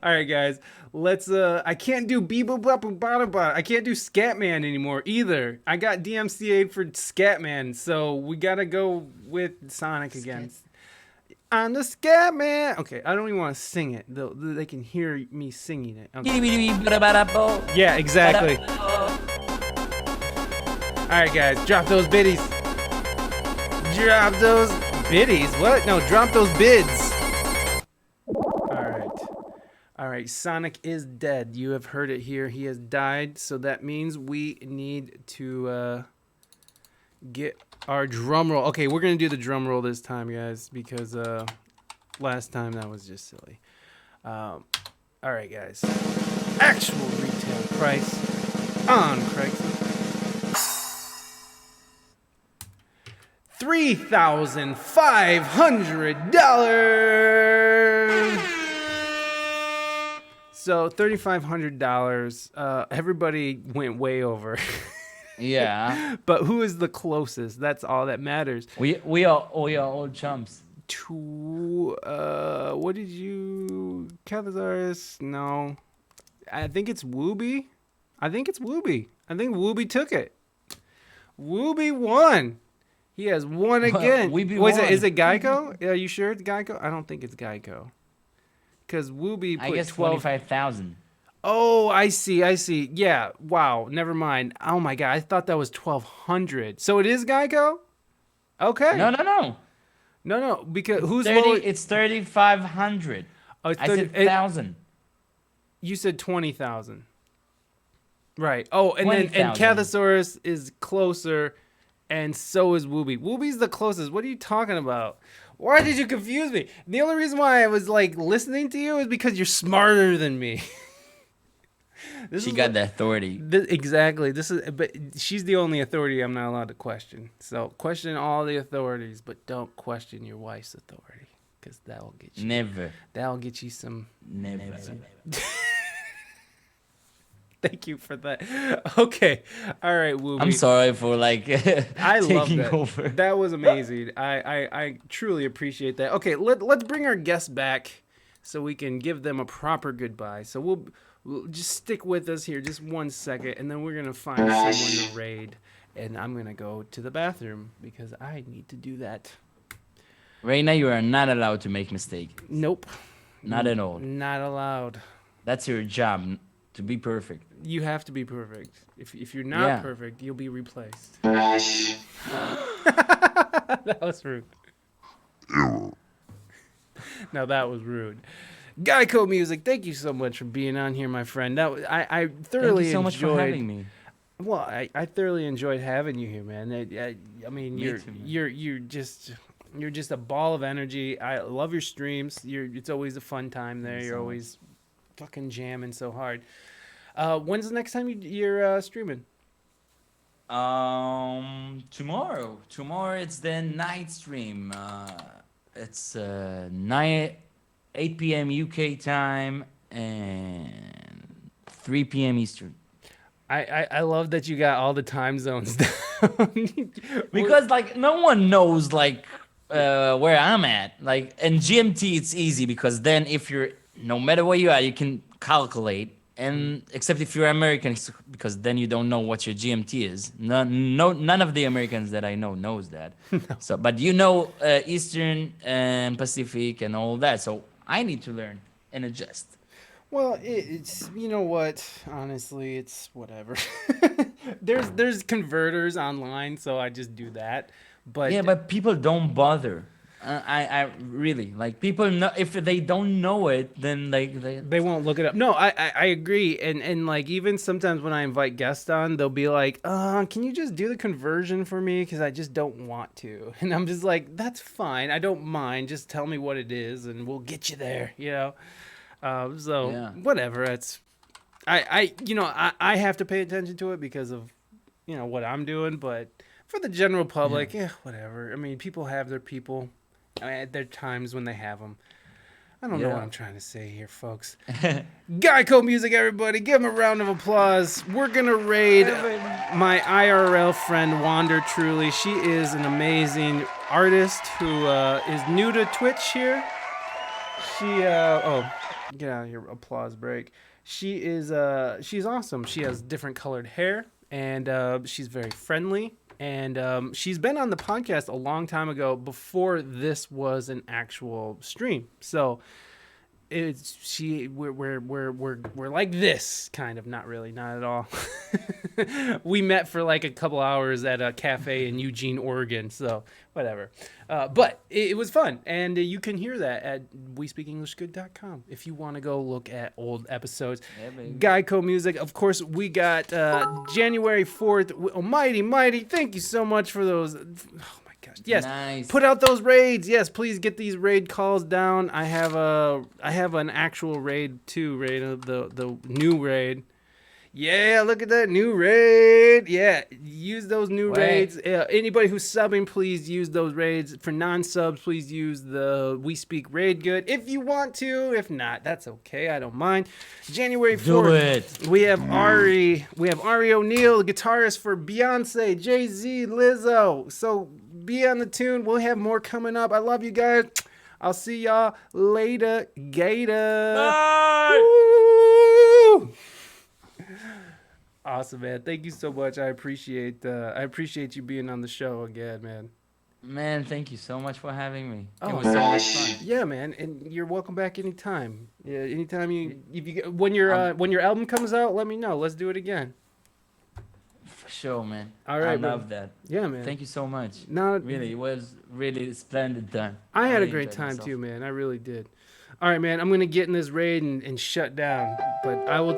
right, guys. Let's. I can't do Bebop. I can't do Scatman anymore either. I got DMCA'd for Scatman, so we gotta go with Sonic again. I'm the Scatman. Okay, I don't even want to sing it. They can hear me singing it. Okay. Yeah, exactly. All right, guys. Drop those biddies. Drop those biddies. What? No, drop those bids. All right, Sonic is dead. You have heard it here. He has died, so that means we need to get our drum roll. Okay, we're going to do the drum roll this time, guys, because last time that was just silly. All right, guys. Actual retail price on Craigslist. $3,500. So $3,500. Everybody went way over. Yeah. But who is the closest? That's all that matters. We are old chumps. What did you, Cavazaris? No, I think it's Wooby. I think Wooby took it. Wooby won. He has won again. Is it GuyCo? Are you sure it's GuyCo? I don't think it's GuyCo. Because Wooby put I guess 25,000. Oh, I see. Yeah. Wow. Never mind. Oh my God. I thought that was 1,200. So it is GuyCo? Okay. No. Because who's lower? It's 3,500. Oh, I said 1,000. You said 20,000. Right. Oh, and 20,000. then Cathosaurus is closer, and so is Wooby. Wooby's the closest. What are you talking about? Why did you confuse me? The only reason why I was like listening to you is because you're smarter than me. She got the authority. Exactly. But she's the only authority I'm not allowed to question. So question all the authorities, but don't question your wife's authority, because that'll get you. Never. That'll get you some. Never. Thank you for that. Okay. All right, Wooby. I'm sorry for like I love taking that. over. That was amazing. I truly appreciate that. Okay, let's bring our guests back so we can give them a proper goodbye. So we'll just stick with us here just 1 second, and then we're going to find someone to raid, and I'm going to go to the bathroom because I need to do that. Reina, you are not allowed to make mistakes. Nope. Not at all. Not allowed. That's your job, to be perfect. You have to be perfect. If you're not perfect, you'll be replaced. That was rude. Now that was rude. GuyCo Music, thank you so much for being on here, my friend. I thoroughly enjoyed. Thank you so much for having me. Well, I thoroughly enjoyed having you here, man. I mean, you're just a ball of energy. I love your streams. It's always a fun time there. You're always fucking jamming so hard. When's the next time you're streaming? Tomorrow it's the night stream. It's 8 p.m. UK time and 3 p.m. Eastern. I love that you got all the time zones down. Because like no one knows like where I'm at. Like in GMT, it's easy because then if you're no matter where you are, you can calculate. And except if you're American, because then you don't know what your GMT is. None of the Americans that I know knows that. So, but you know Eastern and Pacific and all that. So I need to learn and adjust. Well, it's you know what? Honestly, it's whatever. There's converters online, so I just do that. But Yeah, but people don't bother. I really like people know if they don't know it, then like they won't look it up. No, I agree. And like even sometimes when I invite guests on, they'll be like, can you just do the conversion for me? Because I just don't want to. And I'm just like, that's fine. I don't mind. Just tell me what it is, and we'll get you there. You know. So Yeah. whatever. It's I have to pay attention to it because of what I'm doing. But for the general public, yeah, whatever. I mean, people have their people. I mean, there are times when they have them. I don't know what I'm trying to say here, folks. GuyCo music, everybody. Give him a round of applause. We're going to raid my IRL friend, Wander Truly. She is an amazing artist who is new to Twitch here. She, get out of here, applause break. She's awesome. She has different colored hair, and she's very friendly. And she's been on the podcast a long time ago before this was an actual stream. So we're like this kind of, not really, not at all. We met for like a couple hours at a cafe in Eugene, Oregon. So whatever. But it was fun. And you can hear that at wespeakenglishgood.com if you want to go look at old episodes. Yeah, GuyCo music. Of course, we got January 4th. Mighty. Thank you so much for those. Oh my gosh. Yes. Nice. Put out those raids. Yes, please get these raid calls down. I have an actual raid too, Reina, the new raid. Yeah, look at that new raid. Yeah, use those new raids. Anybody who's subbing, please use those raids. For non-subs, please use the We Speak Raid Good if you want to. If not, that's okay. I don't mind. January 4th, Do it. we have Ari. We have Ari O'Neil, the guitarist for Beyonce, Jay-Z, Lizzo. So be on the tune. We'll have more coming up. I love you guys. I'll see y'all later. Gator. Bye. Woo! Awesome, man. Thank you so much. I appreciate you being on the show again, man. Man, thank you so much for having me. Oh, It was so much fun. Yeah, man, and you're welcome back anytime. Yeah, anytime when your album comes out, let me know. Let's do it again. For sure, man. All right, I bro. love that. Yeah, man. Thank you so much. No, Really, it was really splendid time. I had a Really great enjoyed time myself. too, man. I really did. All right, man. I'm gonna get in this raid and shut down, but I will.